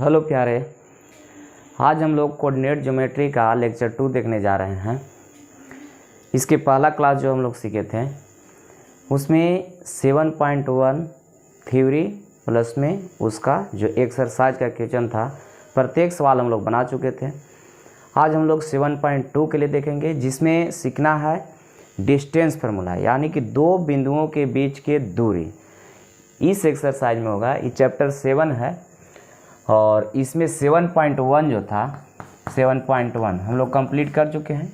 Hello प्यारे, आज हम लोग कोऑर्डिनेट ज्योमेट्री का लेक्चर 2 देखने जा रहे हैं। इसके पहला क्लास जो हम लोग सीखे थे उसमें 7.1 थ्योरी प्लस में उसका जो एक्सरसाइज का क्वेश्चन था, प्रत्येक सवाल हम लोग बना चुके थे। आज हम लोग 7.2 के लिए देखेंगे, जिसमें सीखना है डिस्टेंस फार्मूला, यानी कि दो बिंदुओं के बीच के दूरी। इस एक्सरसाइज में होगा। ये चैप्टर 7 है और इसमें 7.1 जो था 7.1 हम लोग कंप्लीट कर चुके हैं।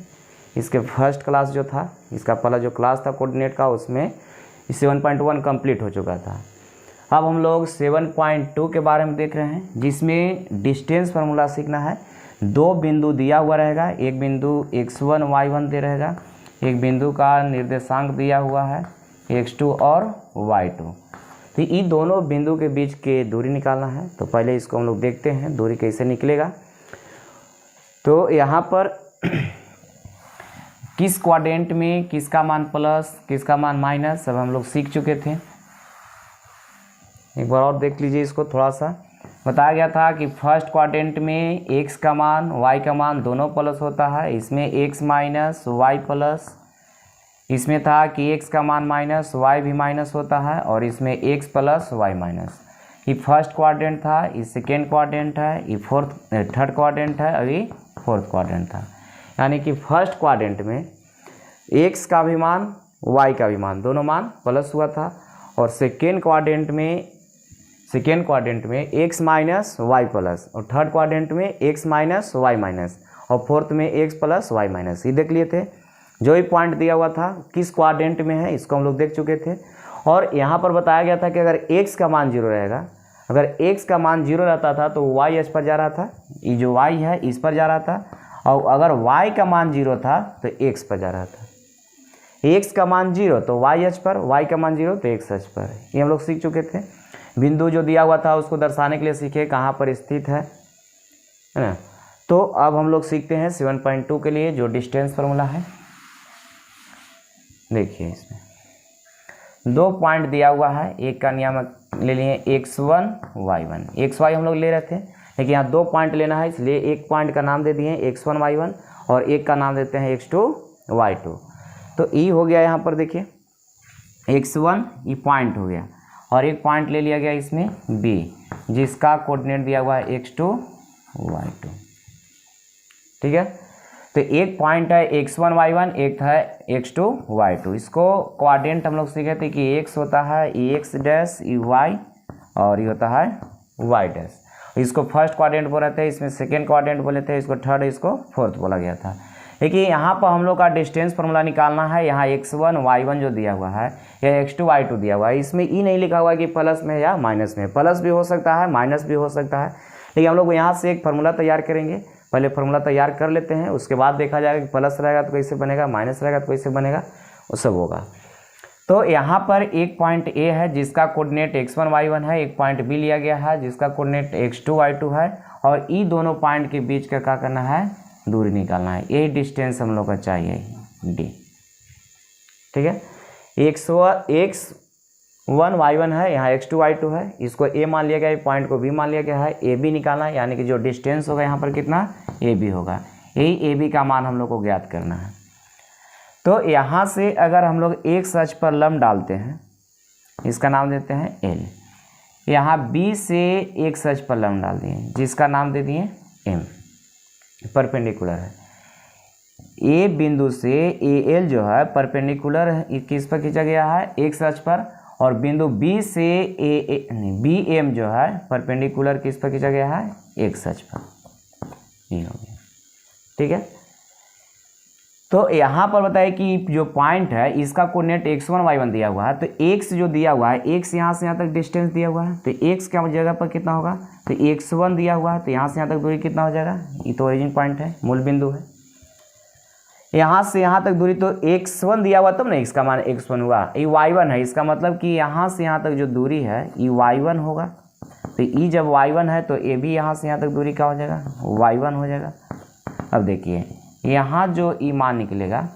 इसके फर्स्ट क्लास जो था, इसका पहला जो क्लास था कोऑर्डिनेट का, उसमें 7.1 कंप्लीट हो चुका था। अब हम लोग 7.2 के बारे में देख रहे हैं, जिसमें डिस्टेंस फार्मूला सीखना है। दो बिंदु दिया हुआ रहेगा, एक बिंदु x1 y1 दे रहेगा, एक बिंदु का निर्देशांक दिया हुआ है x2 और y2। तो इन दोनों बिंदु के बीच के दूरी निकालना है। तो पहले इसको हम लोग देखते हैं दूरी कैसे निकलेगा। तो यहाँ पर किस क्वाड्रेंट में किसका मान प्लस किसका मान माइनस सब हम लोग सीख चुके थे। एक बार और देख लीजिए इसको। थोड़ा सा बताया गया था कि फर्स्ट क्वाड्रेंट में x का मान y का मान दोनों प्लस होता है। इसमें x माइनस y प्लस, इसमें था कि x का मान माइनस y भी माइनस होता है, और इसमें x प्लस y माइनस। ये फर्स्ट क्वाड्रेंट था, ये सेकेंड क्वाड्रेंट है, ये थर्ड क्वाड्रेंट है, और ये फोर्थ क्वाड्रेंट था। यानी कि फर्स्ट क्वाड्रेंट में x का भी मान y का भी मान दोनों मान प्लस हुआ था, और सेकेंड क्वाड्रेंट में x माइनस y प्लस, और थर्ड क्वाड्रेंट में x माइनस y माइनस, और फोर्थ में x प्लस y माइनस। ये देख लिए थे। जो ही पॉइंट दिया हुआ था किस क्वाड्रेंट में है इसको हम लोग देख चुके थे। और यहाँ पर बताया गया था कि अगर x का मान 0 रहेगा, अगर x का मान 0 रहता था तो y इस पर जा रहा था, ये जो y है इस पर जा रहा था, और अगर y का मान 0 था तो x पर जा रहा था। x का मान 0 तो y अक्ष पर, y का मान 0 तो x अक्ष पर। ये हम लोग सीख चुके थे। बिंदु जो दिया हुआ था उसको दर्शाने के लिए सीखे कहाँ पर स्थित है ना। तो अब हम लोग सीखते हैं 7.2 के लिए जो डिस्टेंस फार्मूला है। देखिए इसमें दो पॉइंट दिया हुआ है, एक का नियामक ले लिए x1 y1। xy हम लोग ले रहे थे, लेकिन यहाँ दो पॉइंट लेना है, इसलिए एक पॉइंट का नाम दे दिए x1 y1 और एक का नाम देते हैं x2 y2। तो ई हो गया यहाँ पर, देखिए x1 ये पॉइंट हो गया, और एक पॉइंट ले लिया गया इसमें b, जिसका कोऑर्डिनेट दिया हुआ है x2 y2। ठीक है, तो एक पॉइंट है x1 y1, एक है x2 y2। इसको कोऑर्डिनेट हम लोग सीखे थे कि x होता है x डैश y, और ये होता है y डैश। इसको फर्स्ट क्वाड्रेंट बोल रहे थे, इसमें सेकेंड क्वाड्रेंट बोले थे, इसको थर्ड, इसको फोर्थ बोला गया था। देखिए यहाँ पर हम लोग का डिस्टेंस फार्मूला निकालना है। यहाँ x1 y1 जो दिया हुआ है या x2 y2 दिया हुआ है, इसमें ई नहीं लिखा हुआ है कि प्लस में या माइनस में। प्लस भी हो सकता है, माइनस भी हो सकता है, लेकिन हम लोग यहाँ से एक फार्मूला तैयार करेंगे। पहले फार्मूला तैयार कर लेते हैं, उसके बाद देखा जाएगा कि प्लस रहेगा तो कैसे बनेगा, माइनस रहेगा तो कैसे बनेगा, वो सब होगा। तो यहाँ पर एक पॉइंट ए है जिसका कोऑर्डिनेट x1 y1 है, एक पॉइंट बी लिया गया है जिसका कोऑर्डिनेट x2 y2 है, और ई दोनों पॉइंट के बीच का क्या करना है, दूरी निकालना है। यही डिस्टेंस हम लोग का चाहिए, डी। ठीक है, x1 y1 है, यहाँ x2 y2 है, इसको a मान लिया गया है, पॉइंट को b मान लिया गया है। ए बी निकालना है, यानी कि जो डिस्टेंस होगा यहाँ पर कितना, ए बी होगा। यही ए बी का मान हम लोग को ज्ञात करना है। तो यहाँ से अगर हम लोग एक अक्ष पर लंब डालते हैं, इसका नाम देते हैं l। यहाँ b से एक अक्ष पर लंब डाल दिए, जिसका नाम दे दिए m, परपेंडिकुलर है। ए बिंदु से ए एल जो है परपेंडिकुलर है, किस पर खींचा गया है, एक अक्ष पर, और बिंदु बी से बी एम जो है परपेंडिकुलर किस पर खींचा गया है, एक अक्ष पर। ये हो गया। ठीक है, तो यहाँ पर बताइए कि जो पॉइंट है इसका कोऑर्डिनेट x1 y1 दिया हुआ है, तो x जो दिया हुआ है, x यहाँ से यहाँ तक डिस्टेंस दिया हुआ है, तो x क्या जगह पर कितना होगा, तो x1 दिया हुआ है, तो यहाँ से यहाँ तक दूरी कितना हो जाएगा, ये तो ओरिजिन पॉइंट है, मूल बिंदु है। यहाँ से यहाँ तक दूरी तो x1 दिया हुआ तब ना x का मान x1 हुआ, ये y1 है, इसका मतलब कि यहाँ से यहाँ तक जो दूरी है ये y1 होगा। तो ये जब y1 है तो ए भी यहाँ से यहाँ तक दूरी क्या हो जाएगा, y1 हो जाएगा। अब देखिए यहाँ जो ई मान निकलेगा,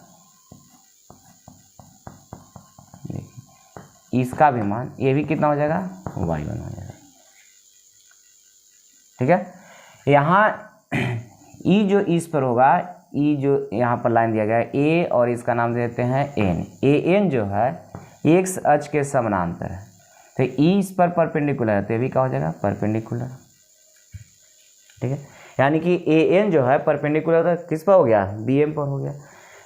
इसका भी मान ये भी कितना हो जाएगा, y1 हो जाएगा। ठीक है। यहाँ ई जो इस पर होगा, ई जो यहाँ पर लाइन दिया गया है ए, और इसका नाम दे देते हैं एन। ए एन जो है एक्स अक्ष के समानांतर है, तो ई इस पर परपेंडिकुलर है, तो ये भी क्या हो जाएगा परपेंडिकुलर। ठीक है, यानी कि ए एन जो है परपेंडिकुलर किस पर हो गया, बी एम पर हो गया।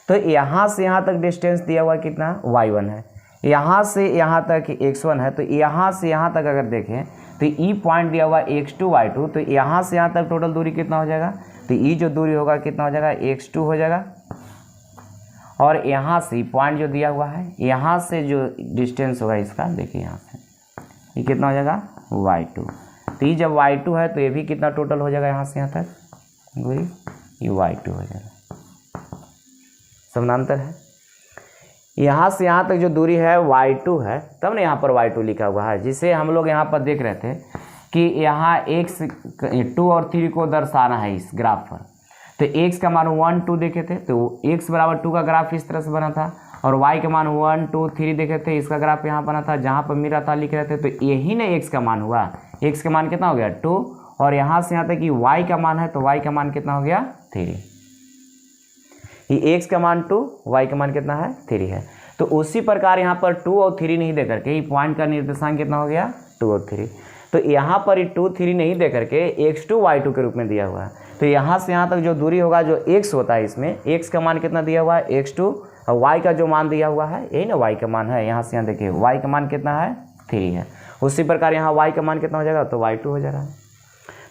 तो यहाँ से यहाँ तक डिस्टेंस दिया हुआ कितना y1 है, यहाँ से यहाँ तक x1 है, तो यहाँ से यहाँ तक अगर देखें तो ई पॉइंट दिया हुआ x2 y2, तो यहाँ से यहाँ तक टोटल दूरी कितना हो जाएगा, तो ई जो दूरी होगा कितना हो जाएगा x2 हो जाएगा, और यहाँ से पॉइंट जो दिया हुआ है यहाँ से जो डिस्टेंस होगा इसका देखिए यहाँ से ये कितना हो जाएगा y2। तो ये जब y2 है तो ये भी कितना टोटल हो जाएगा यहाँ से यहाँ तक दूरी, ये y2 हो जाएगा, समानांतर है। यहाँ से यहाँ तक जो दूरी है y2 है, तब ना यहाँ पर y2 लिखा हुआ है, जिसे हम लोग यहाँ पर देख रहे थे कि यहाँ x 2 और 3 को दर्शाना है इस ग्राफ पर। तो x का मान 1 2 देखे थे, तो x बराबर 2 का ग्राफ इस तरह से बना था, और y का मान 1 2 3 देखे थे, इसका ग्राफ यहाँ बना था, जहाँ पर मिला था लिख रहे थे। तो यही ना x का मान हुआ, x का मान कितना हो गया 2, और यहाँ से यहाँ तक कि y का मान है, तो y का मान कितना हो गया 3। ये x का मान 2, y का मान कितना है 3 है। तो उसी प्रकार यहाँ पर 2 और 3 नहीं दे करके ये पॉइंट का निर्देशांक कितना हो गया 2 और 3। तो यहाँ पर 2 3 नहीं दे करके x2 y2 के रूप में दिया हुआ है। तो यहाँ से यहाँ तक जो दूरी होगा जो x होता है, इसमें x का मान कितना दिया हुआ है x2, और y का जो मान दिया हुआ है यही ना y का मान है, यहाँ से यहाँ देखिए y का मान कितना है 3 है। उसी प्रकार यहाँ y का मान कितना हो जाएगा, तो y2 हो जाएगा।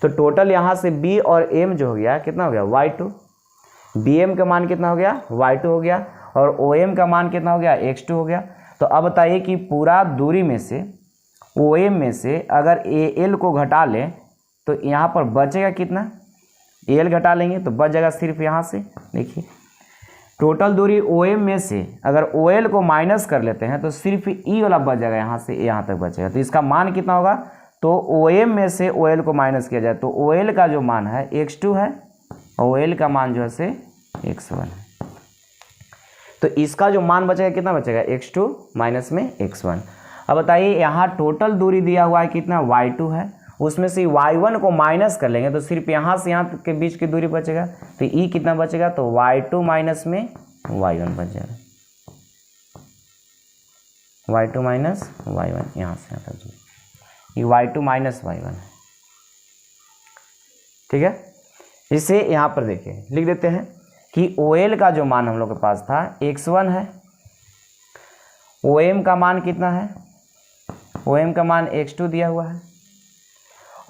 तो टोटल यहाँ से b और m जो हो गया कितना हो गया y2, bm का मान कितना हो गया y2 हो गया, और om का मान कितना हो गया x2 हो गया। तो अब बताइए कि पूरा दूरी में से om में से अगर al को घटा लें तो यहाँ पर बचेगा कितना, al घटा लेंगे तो बच जाएगा सिर्फ यहाँ से देखिए टोटल दूरी om में से अगर ol को माइनस कर लेते हैं तो सिर्फ e वाला बच जाएगा, यहाँ से यहाँ तक बचेगा। तो इसका मान कितना होगा, तो om में से ol को माइनस किया जाए तो ol का जो मान है x2 है, और ol का मान जो है से x1 है। तो इसका जो मान बचेगा कितना बचेगा x2 माइनस में x1। अब बताइए यहाँ टोटल दूरी दिया हुआ है कितना y2 है, उसमें से y1 को माइनस कर लेंगे तो सिर्फ यहाँ से यहाँ के बीच की दूरी बचेगा, तो e कितना बचेगा, तो y2 माइनस में y1 बच जाएगा, y2 माइनस y1 यहाँ से यहाँ तक ये y2 माइनस y1 है। ठीक है, इसे यहाँ पर देखिए लिख देते हैं कि OL का जो मान हम लोग के पास था x1 है, OM का मान कितना है, OM का मान x2 दिया हुआ है,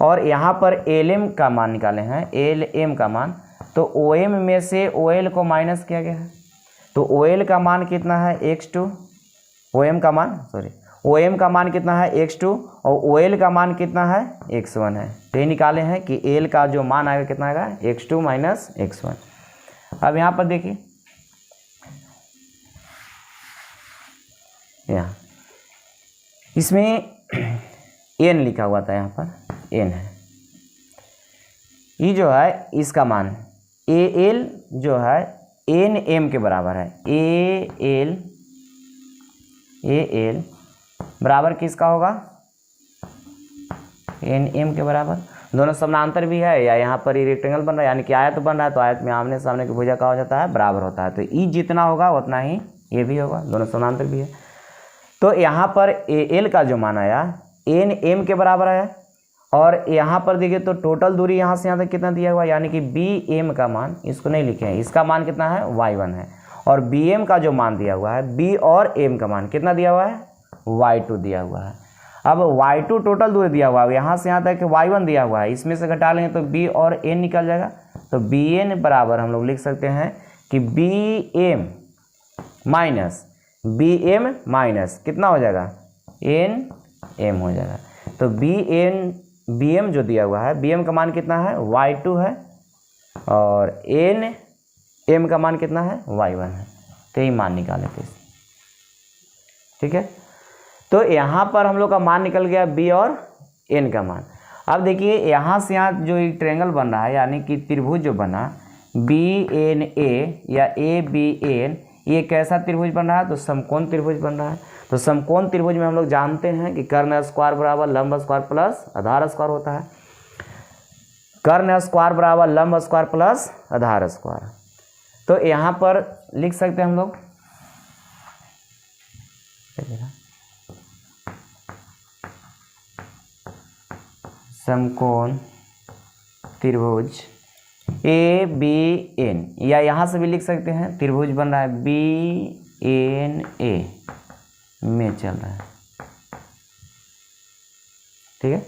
और यहाँ पर LM का मान निकाले हैं, LM का मान, तो OM में से OL को माइनस किया गया है, तो OL का मान कितना है x2, OM का मान OM का मान कितना है x2, और OL का मान कितना है x1 है। तो ये निकाले हैं कि L का जो मान आएगा कितना आएगा x2 माइनस x1। अब यहाँ पर देखिए यहाँ इसमें n लिखा हुआ था, यहाँ पर n है, ये जो है इसका मान AL जो है NM के बराबर है, AL बराबर किसका होगा NM के बराबर। दोनों समानांतर भी है, या यहाँ पर ये रेक्टेंगल बन रहा है यानी कि आयत बन रहा है, तो आयत में आमने सामने की भुजा का हो जाता है बराबर होता है, तो ई जितना होगा उतना ही ये भी होगा, दोनों समानांतर भी है। तो यहाँ पर AL का जो मान आया NM के बराबर आया, और यहाँ पर देखिए तो टोटल दूरी यहाँ से यहाँ तक कितना दिया हुआ, यानी कि BM का मान इसको नहीं लिखे हैं, इसका मान कितना है y1 है, और BM का जो मान दिया हुआ है B और M का मान कितना दिया हुआ है y2 दिया हुआ है। अब y2 टोटल दूरी दिया हुआ है, यहाँ से यहाँ तक y1 दिया हुआ है, इसमें से घटा लेंगे तो b और n निकल जाएगा, तो bn बराबर हम लोग लिख सकते हैं कि bm माइनस कितना हो जाएगा nm हो जाएगा। तो bm जो दिया हुआ है, bm का मान कितना है y2 है, और nm का मान कितना है y1 है, तो यही मान निकाले थे। ठीक है, तो यहाँ पर हम लोग का मान निकल गया b और n का मान। अब देखिए यहाँ से यहाँ जो एक ट्रायंगल बन रहा है, यानी कि त्रिभुज जो बना BNA या ABN, ये कैसा त्रिभुज बन रहा है, तो समकोण त्रिभुज बन रहा है। तो समकोण त्रिभुज में हम लोग जानते हैं कि कर्ण स्क्वायर बराबर लंब स्क्वायर प्लस आधार स्क्वायर होता है। कर्ण स्क्वायर बराबर लंब स्क्वायर प्लस आधार स्क्वायर। तो यहाँ पर लिख सकते हैं हम लोग समकोण त्रिभुज ए बी एन, या यहाँ से भी लिख सकते हैं त्रिभुज बन रहा है बी एन ए में चल रहा है, ठीक है,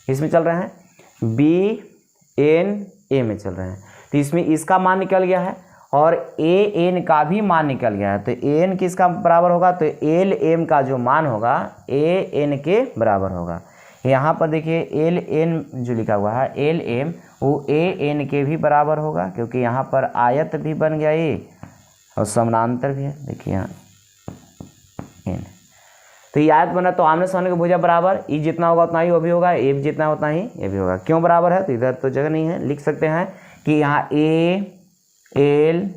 इसमें चल रहे हैं बी एन ए में चल रहे हैं। तो इसमें इसका मान निकल गया है और ए एन का भी मान निकल गया है। तो ए एन किसका बराबर होगा, तो एल एम का जो मान होगा ए एन के बराबर होगा। यहाँ पर देखिए एल एन जो लिखा हुआ है एल एम वो ए एन के भी बराबर होगा, क्योंकि यहाँ पर आयत भी बन गया ये और समानांतर भी है। देखिए यहाँ एन, तो ये आयत बना तो आमने सामने की भुजा बराबर, ई जितना होगा उतना ही वो भी होगा, ए जितना उतना ही ये भी होगा। क्यों बराबर है, तो इधर तो जगह नहीं है, लिख सकते हैं कि यहाँ ए एल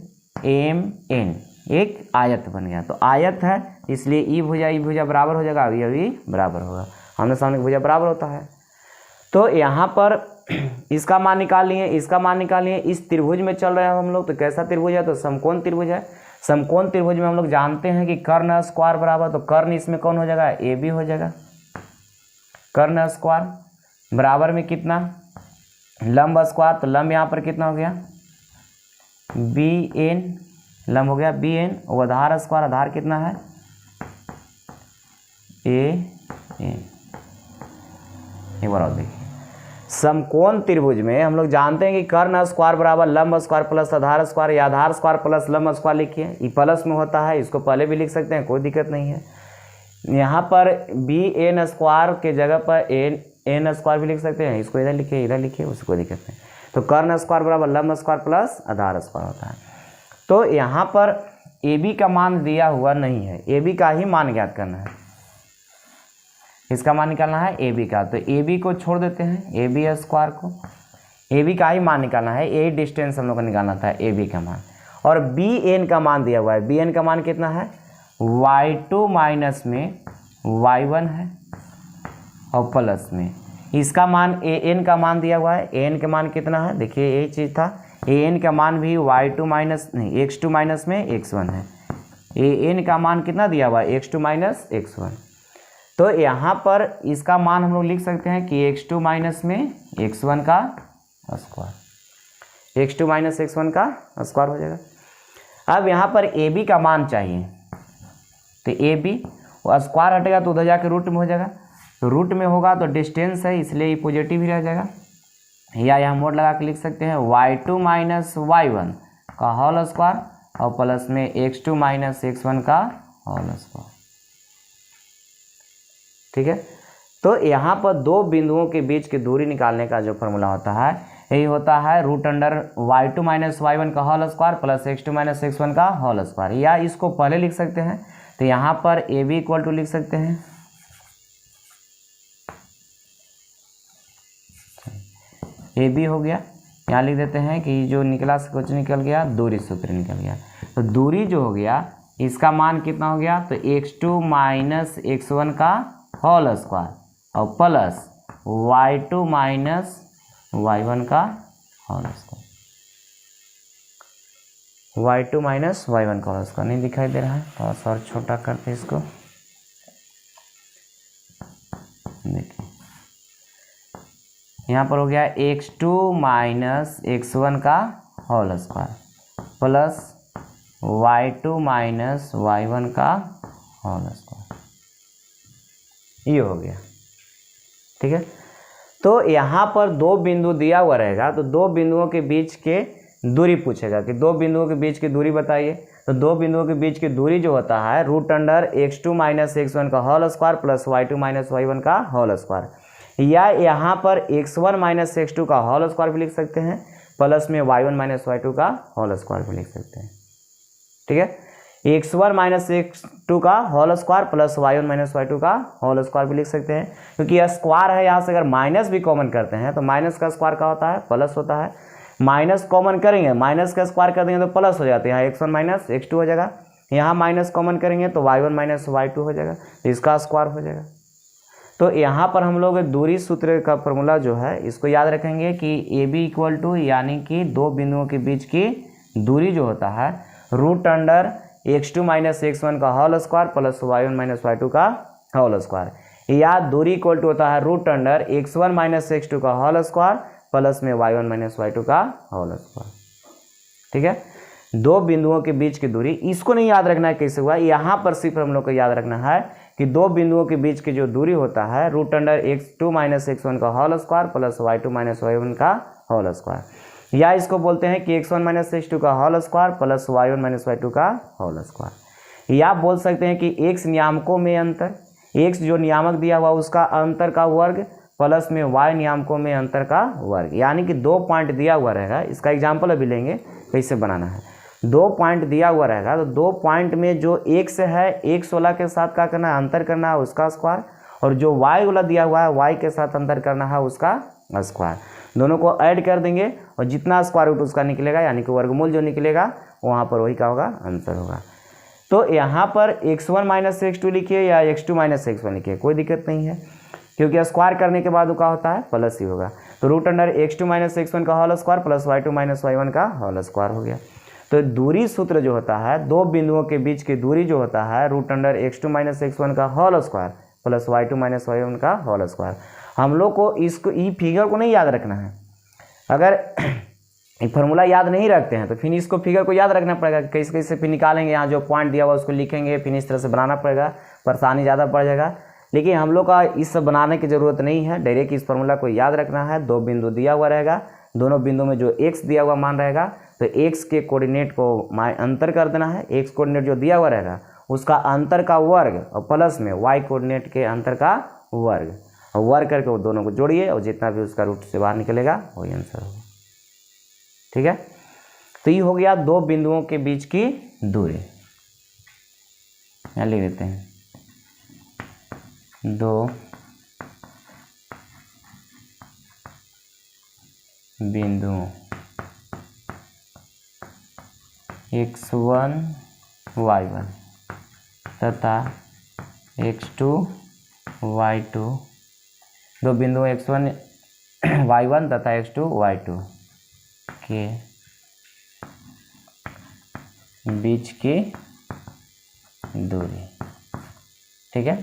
एम एन एक आयत बन गया। तो आयत है इसलिए ई भुजा बराबर हो जाएगा, अभी बराबर होगा, आमने सामने की भुजा बराबर होता है। तो यहाँ पर इसका मान निकाल लिए, इसका मान निकाल लिए, इस त्रिभुज में चल रहे हैं हम लोग। तो कैसा त्रिभुज है, तो समकोण त्रिभुज है। समकोण त्रिभुज में हम लोग जानते हैं कि कर्ण स्क्वायर बराबर, तो कर्ण इसमें कौन हो जाएगा, ए बी हो जाएगा। कर्ण स्क्वायर बराबर में कितना, लंब स्क्वायर, तो लंब यहाँ पर कितना हो गया बी एन, लंब हो गया बी एन, और आधार स्क्वायर, आधार कितना है ए एन। एक बार और देखिए, समकोण त्रिभुज में हम लोग जानते हैं कि कर्ण स्क्वायर बराबर लंब स्क्वायर प्लस आधार स्क्वायर, या आधार स्क्वायर प्लस लंब स्क्वायर लिखिए, ये प्लस में होता है, इसको पहले भी लिख सकते हैं, कोई दिक्कत नहीं है। यहाँ पर बी एन स्क्वायर के जगह पर एन स्क्वायर भी लिख सकते हैं, इसको इधर लिखिए, उसको कोई दिक्कत नहीं। तो कर्ण स्क्वायर बराबर लंब स्क्वायर प्लस आधार स्क्वायर होता है। तो यहाँ पर ए बी का मान दिया हुआ नहीं है, ए बी का ही मान ज्ञात करना है, इसका मान निकालना है ए बी का। तो ए बी को छोड़ देते हैं, ए बी स्क्वायर को, ए बी का ही मान निकालना है, ए डिस्टेंस हम लोग को निकालना था ए बी का मान। और बी एन का मान दिया हुआ है, बी एन का मान कितना है y2 माइनस में y1 है, और प्लस में इसका मान ए एन का मान दिया हुआ है, ए एन का मान कितना है, देखिए यही चीज़ था, ए एन का मान भी y2 माइनस नहीं x2 माइनस में x1 है। ए एन का मान कितना दिया हुआ है x2 माइनस x1। तो यहाँ पर इसका मान हम लोग लिख सकते हैं कि x2 माइनस में x1 का स्क्वायर, x2 माइनस x1 का स्क्वायर हो जाएगा। अब यहाँ पर ए बी का मान चाहिए, तो ए बी स्क्वायर हटेगा तो उधर जाके रूट में हो जाएगा, तो रूट में होगा तो डिस्टेंस है इसलिए ये पॉजिटिव ही रह जाएगा, या यहाँ मोड लगा के लिख सकते हैं y2 माइनस y1 का होल स्क्वायर और प्लस में x2 माइनस x1 का होल स्क्वायर, ठीक है। तो यहाँ पर दो बिंदुओं के बीच की दूरी निकालने का जो फॉर्मूला होता है यही होता है root under y2 minus y1 का whole square plus x2 minus x1 का होल स्क्वायर, या इसको पहले लिख सकते हैं। तो यहाँ पर ए बी इक्वल टू लिख सकते हैं ए बी हो गया, यहाँ लिख देते हैं कि जो निकला से कुछ निकल गया, दूरी सूत्र निकल गया। तो दूरी जो हो गया इसका मान कितना हो गया, तो x2 माइनस x1 का होल स्क्वायर और प्लस y2 माइनस y1 का whole square, y2 minus y1 का होल स्क्वायर नहीं दिखाई दे रहा है, थोड़ा सा और छोटा करते हैं इसको, देखिए यहाँ पर हो गया x2 माइनस x1 का whole square plus y2 minus y1 का होल स्क्वायर, ये हो गया, ठीक है। तो यहाँ पर दो बिंदु दिया हुआ रहेगा, तो दो बिंदुओं के बीच के दूरी पूछेगा कि दो बिंदुओं के बीच की दूरी बताइए। तो दो बिंदुओं के बीच की दूरी जो होता है root under x2 minus x1 का whole square plus y2 minus y1 का होल स्क्वायर, या यहाँ पर x1 माइनस x2 का होल स्क्वायर भी लिख सकते हैं, प्लस में y1 माइनस y2 का होल स्क्वायर भी लिख सकते हैं, ठीक है। x1 माइनस x2 का whole square plus y1 minus y2 का होल स्क्वायर भी लिख सकते हैं, क्योंकि यह स्क्वायर है, यहाँ से अगर माइनस भी कॉमन करते हैं तो माइनस का स्क्वायर का होता है प्लस होता है, माइनस कॉमन करेंगे माइनस का स्क्वायर कर देंगे तो प्लस हो जाते हैं, यहाँ x1 माइनस x2 हो जाएगा, यहाँ माइनस कॉमन करेंगे तो y1 माइनस y2 हो जाएगा, तो इसका स्क्वायर हो जाएगा। तो यहाँ पर हम लोग दूरी सूत्र का फॉर्मूला जो है इसको याद रखेंगे कि ए बी इक्वल टू यानी कि दो बिंदुओं के बीच की दूरी जो होता है root under x2 minus x1 का whole square plus y1 minus y2 का होल स्क्वायर, या दूरी इक्वल टू होता है root under x1 minus x2 का होल स्क्वायर प्लस में y1 माइनस y2 का होल स्क्वायर। ठीक है, दो बिंदुओं के बीच की दूरी, इसको नहीं याद रखना है कैसे हुआ, यहाँ पर सिर्फ हम लोग को याद रखना है कि दो बिंदुओं के बीच की जो दूरी होता है root under x2 minus x1 का whole square plus y2 minus y1 का होल स्क्वायर, या इसको बोलते हैं कि x1 माइनस x2 का whole square plus y1 minus y2 का होल स्क्वायर, या बोल सकते हैं कि x नियामकों में अंतर, x जो नियामक दिया हुआ उसका अंतर का वर्ग प्लस में y नियामकों में अंतर का वर्ग, यानी कि 2 पॉइंट दिया हुआ रहेगा। इसका एग्जाम्पल अभी लेंगे कैसे बनाना है। 2 पॉइंट दिया हुआ रहेगा तो 2 पॉइंट में जो x है x वाला के साथ क्या करना है, अंतर करना है उसका स्क्वायर, और जो y वाला दिया हुआ है y के साथ अंतर करना है उसका स्क्वायर। दोनों को ऐड कर देंगे और जितना स्क्वायर रूट उसका निकलेगा यानी कि वर्गमूल जो निकलेगा वहाँ पर वही क्या होगा, आंसर होगा। तो यहाँ पर x1 माइनस x2 लिखिए या x2 माइनस x1 लिखिए, कोई दिक्कत नहीं है, क्योंकि स्क्वायर करने के बाद वो क्या होता है, प्लस ही होगा। तो root under x2 minus x1 का whole square plus y2 minus y1 का होल स्क्वायर हो गया। तो दूरी सूत्र जो होता है दो बिंदुओं के बीच की दूरी जो होता है root under x2 minus x1 का whole square plus y2 minus y1 का होल स्क्वायर। हम लोग को इसको ई फिगर को नहीं याद रखना है। अगर फार्मूला याद नहीं रखते हैं तो फिर इसको फिगर को याद रखना पड़ेगा, कैसे कैसे फिर निकालेंगे, यहाँ जो पॉइंट दिया हुआ उसको लिखेंगे, फिर इस तरह से बनाना पड़ेगा, परेशानी ज़्यादा पड़ जाएगा। लेकिन हम लोग का इस सब बनाने की ज़रूरत नहीं है, डायरेक्ट इस फार्मूला को याद रखना है। दो बिंदु दिया हुआ रहेगा, दोनों बिंदु में जो x दिया हुआ मान रहेगा तो x के कोऑर्डिनेट को अंतर कर देना है, x कोऑर्डिनेट जो दिया हुआ रहेगा उसका अंतर का वर्ग और प्लस में y कोऑर्डिनेट के अंतर का वर्ग, और वर्ग करके वो दोनों को जोड़िए और जितना भी उसका रूट से बाहर निकलेगा वही आंसर होगा। ठीक है, तो ये हो गया दो बिंदुओं के बीच की दूरी। यहाँ लिख देते हैं दो बिंदुओं x1 y1 तथा x2 y2, दो बिंदु x1 y1 तथा x2 y2 के बीच की दूरी। ठीक है,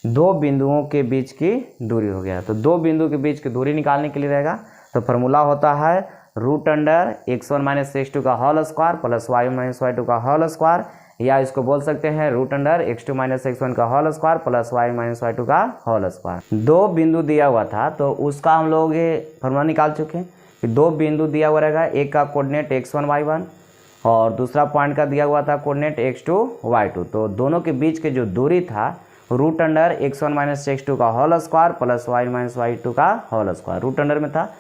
दो बिंदुओं के बीच की दूरी हो गया। तो दो बिंदु के बीच की दूरी निकालने के लिए रहेगा तो फार्मूला होता है root under x1 minus x2 का whole square plus y1 minus y2 का होल स्क्वायर, या इसको बोल सकते हैं root under x2 minus x1 का whole square plus y minus y2 का होल स्क्वायर। दो बिंदु दिया हुआ था तो उसका हम लोग ये फार्मूला निकाल चुके हैं कि दो बिंदु दिया हुआ रहेगा, एक का कोऑर्डिनेट x1 y1 और दूसरा पॉइंट का दिया हुआ था कोऑर्डिनेट x2 y2। तो दोनों के बीच के जो दूरी था root under x1 minus x2 का whole square plus y minus y2 का होल स्क्वायर रूट अंडर में था,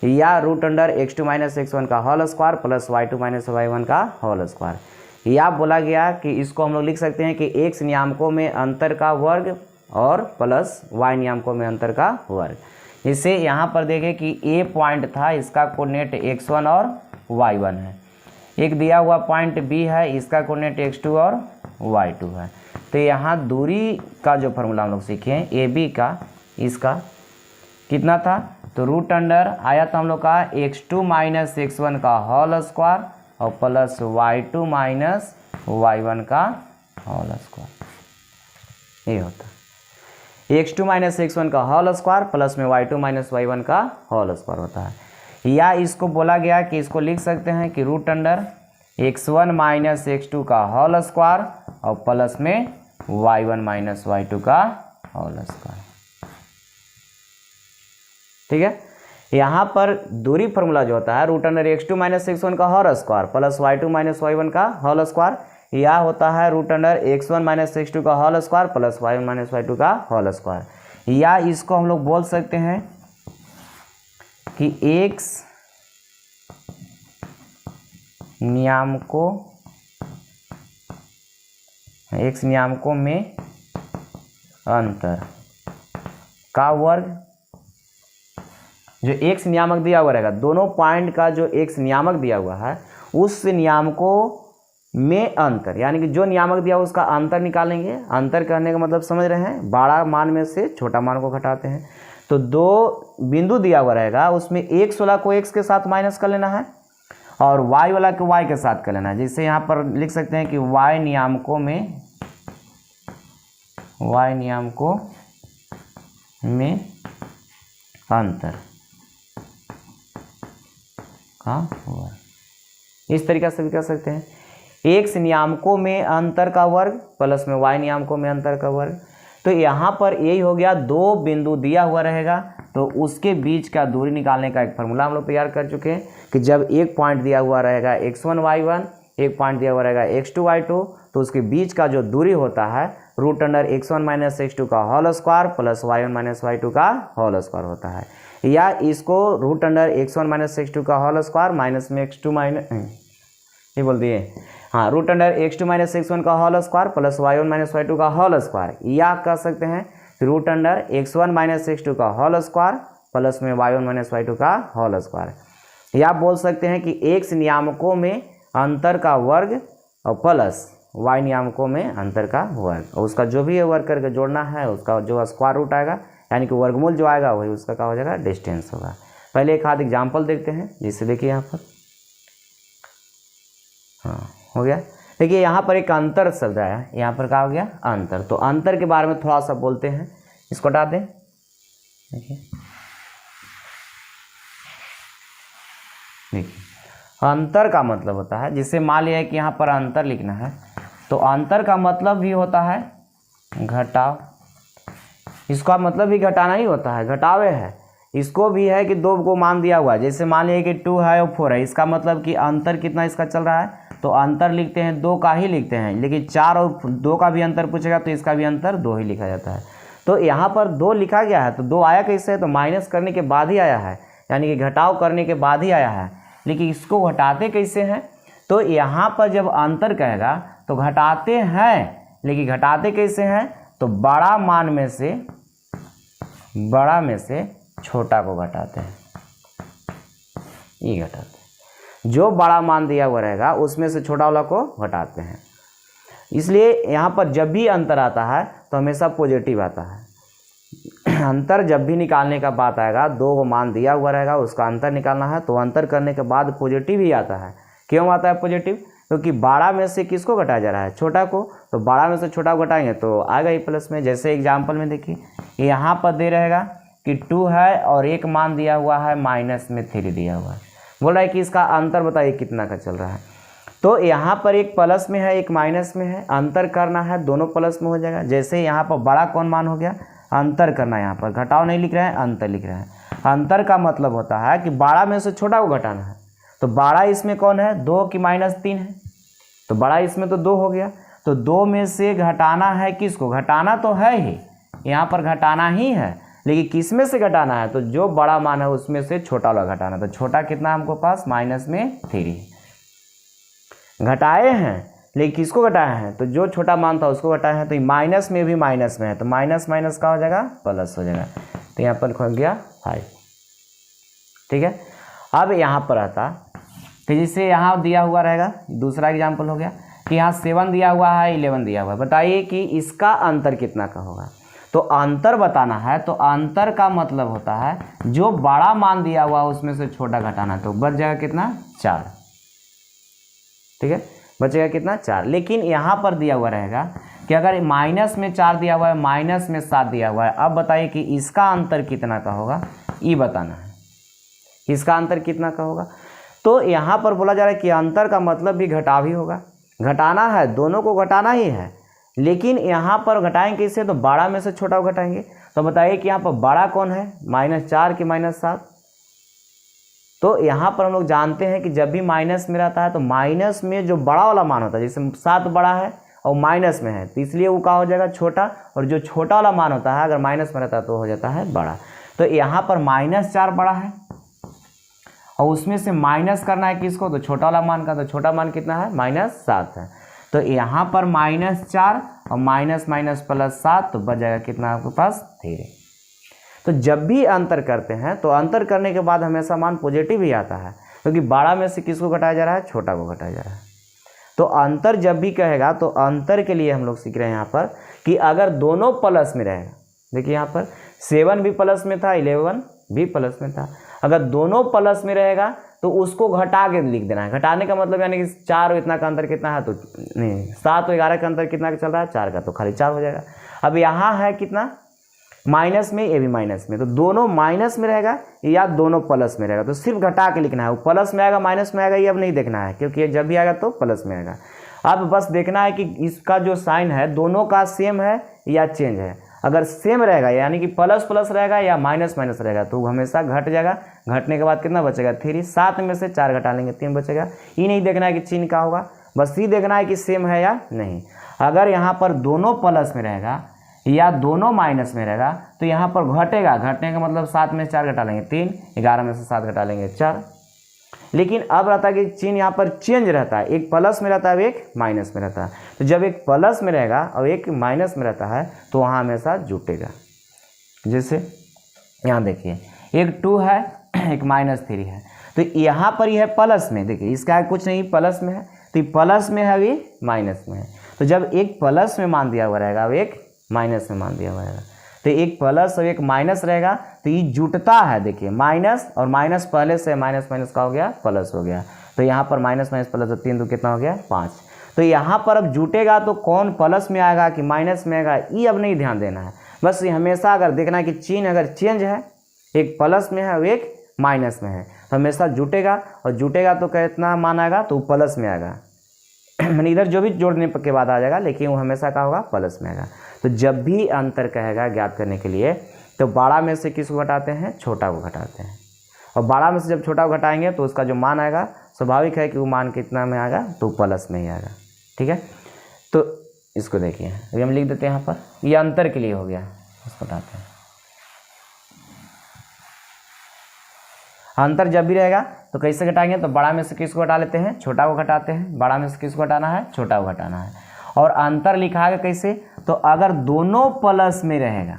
या root under x2 minus x1 का whole square plus y2 minus y1 का होल स्क्वायर, या बोला गया कि इसको हम लोग लिख सकते हैं कि x नियामकों में अंतर का वर्ग और प्लस y नियामकों में अंतर का वर्ग। इससे यहाँ पर देखें कि a पॉइंट था, इसका कोऑर्डिनेट x1 और y1 है, एक दिया हुआ पॉइंट b है, इसका कोऑर्डिनेट x2 और y2 है। तो यहाँ दूरी का जो फार्मूला हम लोग सीखे हैं ए बी का, इसका कितना था, तो रूट अंडर आया था हम लोग का x2 माइनस x1 का होल स्क्वायर और प्लस y2 माइनस y1 का होल स्क्वायर, ये होता x2 माइनस x1 का होल स्क्वायर प्लस में y2 माइनस y1 का होल स्क्वायर होता है। या इसको बोला गया कि इसको लिख सकते हैं कि root under x1 minus x2 का होल स्क्वायर और प्लस में y1 माइनस y2 का होल स्क्वायर। ठीक है, यहाँ पर दूरी फार्मूला जो होता है root under x2 minus x1 का whole square plus y2 minus y1 का होल स्क्वायर, यह होता है root under x1 minus x2 का whole square plus y1 minus y2 का होल स्क्वायर। या इसको हम लोग बोल सकते हैं कि x नियामकों में अंतर का वर्ग, जो x नियामक दिया हुआ रहेगा दोनों पॉइंट का जो x नियामक दिया हुआ है उस नियामकों में अंतर, यानी कि जो नियामक दिया उसका अंतर निकालेंगे। अंतर करने का मतलब समझ रहे हैं, बड़ा मान में से छोटा मान को घटाते हैं। तो दो बिंदु दिया हुआ रहेगा, उसमें x वाला को x के साथ माइनस कर लेना है और y वाला को y के साथ कर लेना है। जिससे यहाँ पर लिख सकते हैं कि y नियामकों में अंतर का वर्ग। इस तरीक़े से भी कर सकते हैं, x नियामकों में अंतर का वर्ग प्लस में y नियामकों में अंतर का वर्ग। तो यहाँ पर यही हो गया, दो बिंदु दिया हुआ रहेगा तो उसके बीच का दूरी निकालने का एक फार्मूला हम लोग तैयार कर चुके हैं कि जब एक पॉइंट दिया हुआ रहेगा x1 y1, एक पॉइंट दिया हुआ रहेगा x2 y2, तो उसके बीच का जो दूरी होता है root under x1 minus x2 का whole square plus y1 minus y2 का होल स्क्वायर होता है, या इसको root under x1 minus x2 का होल स्क्वायर माइनस में x2 माइनस ये बोल दिए, हाँ, root under x2 minus x1 का whole square plus y1 minus y2 का होल स्क्वायर, या कह सकते हैं root under x1 minus x2 का होल स्क्वायर प्लस में y1 माइनस y2 का होल स्क्वायर, या बोल सकते हैं कि x नियामकों में अंतर का वर्ग और प्लस y नियामकों में अंतर का वर्ग, और उसका जो भी वर्ग करके जोड़ना है उसका जो स्क्वायर रूट आएगा यानी कि वर्गमूल जो आएगा वही उसका क्या हो जाएगा, डिस्टेंस होगा। पहले एक आध एग्जाम्पल देखते हैं, जिससे देखिए यहाँ पर, हाँ हो गया। देखिए यहाँ पर एक अंतर शब्द आया, यहाँ पर क्या हो गया, अंतर। तो अंतर के बारे में थोड़ा सा बोलते हैं, इसको हटा दें। देखिए अंतर का मतलब होता है, जिससे मान लिया है कि यहाँ पर अंतर लिखना है, तो अंतर का मतलब भी होता है घटाव। इसका मतलब भी घटाना ही होता है, घटावे है। इसको भी है कि दो को मान दिया हुआ है, जैसे मान लिया कि 2 है और 4 है, इसका मतलब कि अंतर कितना इसका चल रहा है, तो अंतर लिखते हैं 2 का ही लिखते हैं, लेकिन 4 और 2 का भी अंतर पूछेगा तो इसका भी अंतर 2 ही लिखा जाता है। तो यहाँ पर 2 लिखा गया है, तो 2 आया कैसे है, तो माइनस करने के बाद ही आया है, यानी कि घटाव करने के बाद ही आया है। लेकिन इसको घटाते कैसे हैं, तो यहाँ पर जब अंतर कहेगा तो घटाते हैं, लेकिन घटाते कैसे हैं, तो बड़ा मान में से छोटा को घटाते हैं, ये घटाते हैं। जो बड़ा मान दिया हुआ रहेगा उसमें से छोटा वाला को घटाते हैं। इसलिए यहाँ पर जब भी अंतर आता है तो हमेशा पॉजिटिव आता है। अंतर जब भी निकालने का बात आएगा, 2 मान दिया हुआ रहेगा उसका अंतर निकालना है, तो अंतर करने के बाद पॉजिटिव ही आता है। क्यों आता है पॉजिटिव, क्योंकि बड़ा में से किसको घटाया जा रहा है, छोटा को, तो बड़ा में से छोटा को घटाएंगे तो आएगा ही प्लस में। जैसे एग्जाम्पल में देखिए, यहाँ पर दे रहेगा कि 2 है और एक मान दिया हुआ है माइनस में 3 दिया हुआ है, बोल रहा है कि इसका अंतर बताइए कितना का चल रहा है। तो यहाँ पर एक प्लस में है एक माइनस में है, अंतर करना है, दोनों प्लस में हो जाएगा। जैसे यहाँ पर बड़ा कौन मान हो गया, अंतर करना है, यहाँ पर घटाव नहीं लिख रहे हैं, अंतर लिख रहे हैं। अंतर का मतलब होता है कि बड़ा में से छोटा को घटाना है, तो बड़ा इसमें कौन है, 2 की माइनस 3 है, तो बड़ा इसमें तो 2 हो गया, तो 2 में से घटाना है किसको, घटाना तो है ही, यहाँ पर घटाना ही है, लेकिन किस में से घटाना है, तो जो बड़ा मान है उसमें से छोटा वाला घटाना। तो छोटा कितना हमको पास, माइनस में 3 घटाए हैं, लेकिन किसको घटाए हैं, तो जो छोटा मान था उसको घटाए हैं। तो माइनस में भी माइनस में है, तो माइनस माइनस का हो जाएगा प्लस हो जाएगा, तो यहाँ पर खो गया 5। ठीक है, अब यहाँ पर आता, तो जिससे यहाँ दिया हुआ रहेगा, दूसरा एग्जाम्पल हो गया कि यहाँ 7 दिया हुआ है 11 दिया हुआ है, बताइए कि इसका अंतर कितना का होगा। तो अंतर बताना है, तो अंतर का मतलब होता है जो बड़ा मान दिया हुआ है उसमें से छोटा घटाना, तो बच जाएगा कितना, 4। ठीक है, बचेगा कितना, 4। लेकिन यहाँ पर दिया हुआ रहेगा कि अगर माइनस में 4 दिया हुआ है, माइनस में 7 दिया हुआ है, अब बताइए कि इसका अंतर कितना का होगा, ये बताना है, इसका अंतर कितना का होगा। तो यहाँ पर बोला जा रहा है कि अंतर का मतलब भी घटाव ही होगा, घटाना है, दोनों को घटाना ही है, लेकिन यहाँ पर घटाएंगे किससे, तो बड़ा में से छोटा को घटाएंगे। तो बताइए कि यहाँ पर बड़ा कौन है, -4 की -7। तो यहाँ पर हम लोग जानते हैं कि जब भी माइनस में रहता है तो माइनस में जो बड़ा वाला मान होता है, जैसे 7 बड़ा है और माइनस में है, तो इसलिए वो क्या हो जाएगा, छोटा, और जो छोटा वाला मान होता है अगर माइनस में रहता है तो हो जाता है बड़ा। तो यहाँ पर -4 बड़ा है और उसमें से माइनस करना है किसको, तो छोटा वाला मान का, तो छोटा मान कितना है, -7 है। तो यहाँ पर -4 और माइनस माइनस प्लस 7, तो बच जाएगा कितना आपके पास, 3। तो जब भी अंतर करते हैं तो अंतर करने के बाद हमेशा मान पॉजिटिव ही आता है, क्योंकि बड़ा में से किसको घटाया जा रहा है, छोटा को घटाया जा रहा है। तो अंतर जब भी कहेगा तो अंतर के लिए हम लोग सीख रहे हैं यहाँ पर कि अगर दोनों प्लस में रहेगा, देखिए यहाँ पर 7 भी प्लस में था, 11 भी प्लस में था, अगर दोनों प्लस में रहेगा तो उसको घटा के लिख देना है। घटाने का मतलब यानी कि 4 और इतना का अंतर कितना है, तो नहीं 7 और 11 का अंतर कितना का चल रहा है, 4 का, तो खाली 4 हो जाएगा। अब यहाँ है कितना माइनस में, ये भी माइनस में, तो दोनों माइनस में रहेगा या दोनों प्लस में रहेगा, तो सिर्फ घटा के लिखना है। वो प्लस में आएगा माइनस में आएगा ये अब नहीं देखना है, क्योंकि ये जब भी आएगा तो प्लस में आएगा। अब बस देखना है कि इसका जो साइन है दोनों का सेम है या चेंज है। अगर सेम रहेगा यानी कि प्लस प्लस रहेगा या माइनस माइनस रहेगा तो हमेशा घट जाएगा। घटने के बाद कितना बचेगा 3, 7 में से 4 घटा लेंगे 3 बचेगा। ये नहीं देखना है कि चिन्ह का होगा, बस ये देखना है कि सेम है या नहीं। अगर यहाँ पर दोनों प्लस में रहेगा या दोनों माइनस में रहेगा तो यहाँ पर घटेगा। घटने का मतलब 7 में से 4 घटा लेंगे 3, 11 में से 7 घटा लेंगे 4। लेकिन अब रहता है कि चिन्ह यहाँ पर चेंज रहता है, एक प्लस में रहता है एक माइनस में रहता है। तो जब एक प्लस में रहेगा और एक माइनस में रहता है तो वहाँ हमेशा जुटेगा। जैसे यहाँ देखिए एक 2 है एक -3 है, तो यहाँ पर यह है प्लस में, देखिए इसका कुछ नहीं प्लस में है, तो ये प्लस में है अभी माइनस में है। तो जब एक प्लस में मान दिया हुआ रहेगा और एक माइनस में मान दिया हुआ रहेगा, तो एक प्लस और एक माइनस रहेगा तो ये जुटता है। देखिए माइनस और माइनस पहले से माइनस माइनस का हो गया प्लस हो गया, तो यहाँ पर माइनस माइनस प्लस तो 3 तो कितना हो गया 5। तो यहाँ पर अब जुटेगा तो कौन प्लस में आएगा कि माइनस में आएगा ये अब नहीं ध्यान देना है। बस ये हमेशा अगर देखना है कि चिन्ह अगर चेंज है, एक प्लस में है और एक माइनस में है, तो हमेशा जुटेगा। और जुटेगा तो कितना मान आएगा तो प्लस में आएगा, मैंने इधर जो भी जोड़ने के बाद आ जाएगा, लेकिन वो हमेशा क्या होगा प्लस में आएगा। तो जब भी अंतर कहेगा ज्ञात करने के लिए तो बड़ा में से किसको घटाते हैं, छोटा को घटाते हैं। और बड़ा में से जब छोटा को घटाएंगे तो उसका जो मान आएगा स्वाभाविक है कि वो मान कितना में आएगा तो प्लस में ही आएगा। ठीक है, तो इसको देखिए अभी हम लिख देते हैं यहाँ पर, ये अंतर के लिए हो गया, इसको घटाते हैं। अंतर जब भी रहेगा तो कैसे घटाएंगे, तो बड़ा में से किसको घटा लेते हैं, छोटा को घटाते हैं। बड़ा में से किसको घटाना है, छोटा को घटाना है। और अंतर लिखा है कैसे, तो अगर दोनों प्लस में रहेगा,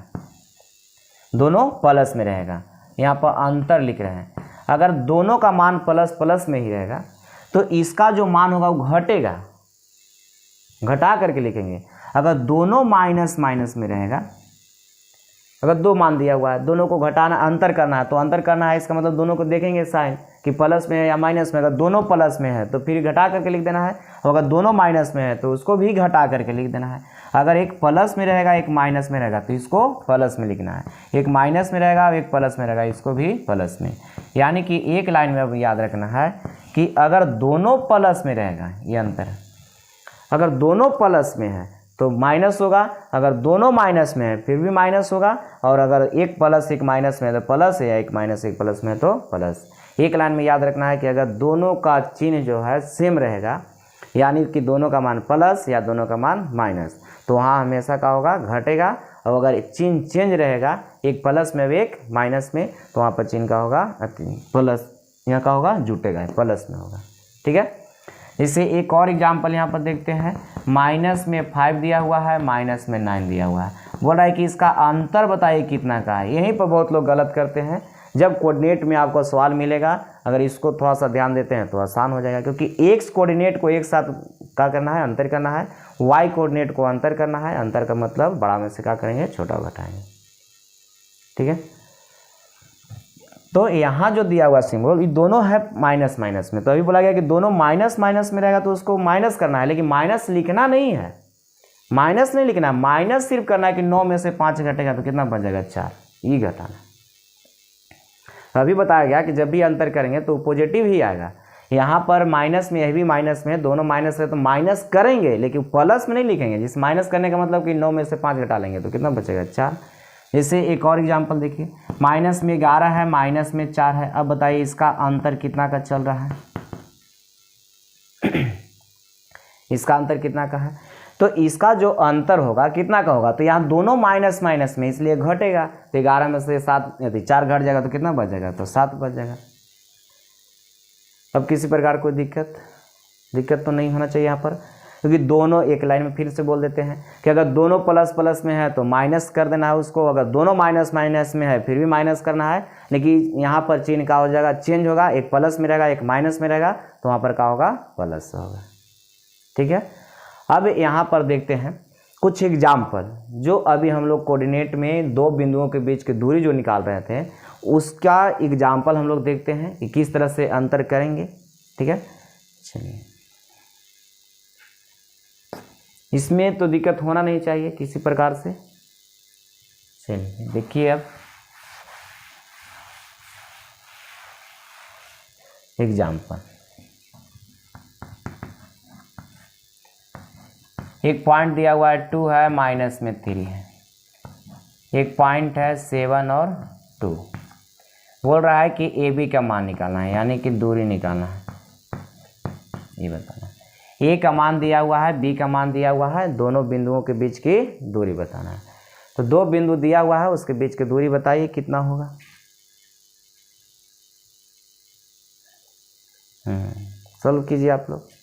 दोनों प्लस में रहेगा, यहाँ पर अंतर लिख रहे हैं, अगर दोनों का मान प्लस प्लस में ही रहेगा तो इसका जो मान होगा वो घटेगा, घटा करके लिखेंगे। अगर दोनों माइनस माइनस में रहेगा, अगर 2 मान दिया हुआ है, दोनों को घटाना अंतर करना है, तो अंतर करना है इसका मतलब दोनों को देखेंगे साइन कि प्लस में है या माइनस में। अगर दोनों प्लस में है तो फिर घटा करके लिख देना है, और अगर दोनों माइनस में है तो उसको भी घटा करके लिख देना है। अगर एक प्लस में रहेगा एक माइनस में रहेगा तो इसको प्लस में लिखना है, एक माइनस में रहेगा और एक प्लस में रहेगा इसको भी प्लस में। यानी कि एक लाइन में अब याद रखना है कि अगर दोनों प्लस में रहेगा, ये अंतर है, अगर दोनों प्लस में है तो माइनस होगा, अगर दोनों माइनस में है फिर भी माइनस होगा, और अगर एक प्लस एक माइनस में है तो प्लस है, या एक माइनस एक प्लस में है तो प्लस। एक लाइन में याद रखना है कि अगर दोनों का चिन्ह जो है सेम रहेगा, यानी कि दोनों का मान प्लस या दोनों का मान माइनस, तो वहाँ हमेशा क्या होगा घटेगा। और अगर चिन्ह चेंज रहेगा, एक प्लस में एक माइनस में, तो वहाँ पर चिन्ह का होगा प्लस, यहाँ का होगा जुटेगा, प्लस में होगा। ठीक है, इसे एक और एग्जाम्पल यहाँ पर देखते हैं। माइनस में 5 दिया हुआ है, माइनस में 9 दिया हुआ है, बोल रहा है कि इसका अंतर बताइए कितना का है। यहीं पर बहुत लोग गलत करते हैं। जब कोऑर्डिनेट में आपको सवाल मिलेगा, अगर इसको थोड़ा सा ध्यान देते हैं तो आसान हो जाएगा, क्योंकि एक्स कोऑर्डिनेट को एक साथ क्या करना है, अंतर करना है, वाई कोऑर्डिनेट को अंतर करना है। अंतर का मतलब बड़ा में से क्या करेंगे, छोटा घटाएंगे। ठीक है, तो यहाँ जो दिया हुआ सिंबल ये दोनों है माइनस माइनस में, तो अभी बोला गया कि दोनों माइनस माइनस में रहेगा तो उसको माइनस करना है, लेकिन माइनस लिखना नहीं है, माइनस नहीं लिखना है, माइनस सिर्फ करना है कि 9 में से 5 घटेगा तो कितना बच जाएगा 4, ये घटाना। अभी बताया गया कि जब भी अंतर करेंगे तो पॉजिटिव ही आएगा। यहाँ पर माइनस में, यह भी माइनस में, दोनों माइनस है तो माइनस करेंगे लेकिन प्लस में नहीं लिखेंगे। जिस माइनस करने का मतलब कि 9 में से 5 घटा लेंगे तो कितना बचेगा 4। जैसे एक और एग्जांपल देखिए, माइनस में 11 है, माइनस में 4 है। अब बताइए इसका अंतर कितना का चल रहा है, इसका अंतर कितना का है, तो इसका जो अंतर होगा कितना का होगा, तो यहाँ दोनों माइनस माइनस में इसलिए घटेगा, तो 11 में से 7 यदि 4 घट जाएगा तो कितना बच जाएगा, तो 7 बच जाएगा। अब किसी प्रकार कोई दिक्कत तो नहीं होना चाहिए यहाँ पर, क्योंकि दोनों एक लाइन में फिर से बोल देते हैं कि अगर दोनों प्लस प्लस में है तो माइनस कर देना है उसको, अगर दोनों माइनस माइनस में है फिर भी माइनस करना है, लेकिन यहाँ पर चिन्ह का हो जाएगा चेंज होगा, एक प्लस में रहेगा एक माइनस में रहेगा, तो वहाँ पर क्या होगा प्लस होगा। ठीक है। अब यहाँ पर देखते हैं कुछ एग्जाम्पल, जो अभी हम लोग कोऑर्डिनेट में दो बिंदुओं के बीच की दूरी जो निकाल रहे थे उसका एग्जाम्पल हम लोग देखते हैं कि किस तरह से अंतर करेंगे। ठीक है, चलिए, इसमें तो दिक्कत होना नहीं चाहिए किसी प्रकार से। चलिए देखिए, अब एग्जाम्पल, एक पॉइंट दिया हुआ है 2 है, माइनस में 3 है, एक पॉइंट है 7 और 2, बोल रहा है कि ए बी का मान निकालना है, यानी कि दूरी निकालना है, ये बताना है। ए का मान दिया हुआ है, बी का मान दिया हुआ है, दोनों बिंदुओं के बीच की दूरी बताना है। तो दो बिंदु दिया हुआ है, उसके बीच की दूरी बताइए कितना होगा। सॉल्व कीजिए आप लोग।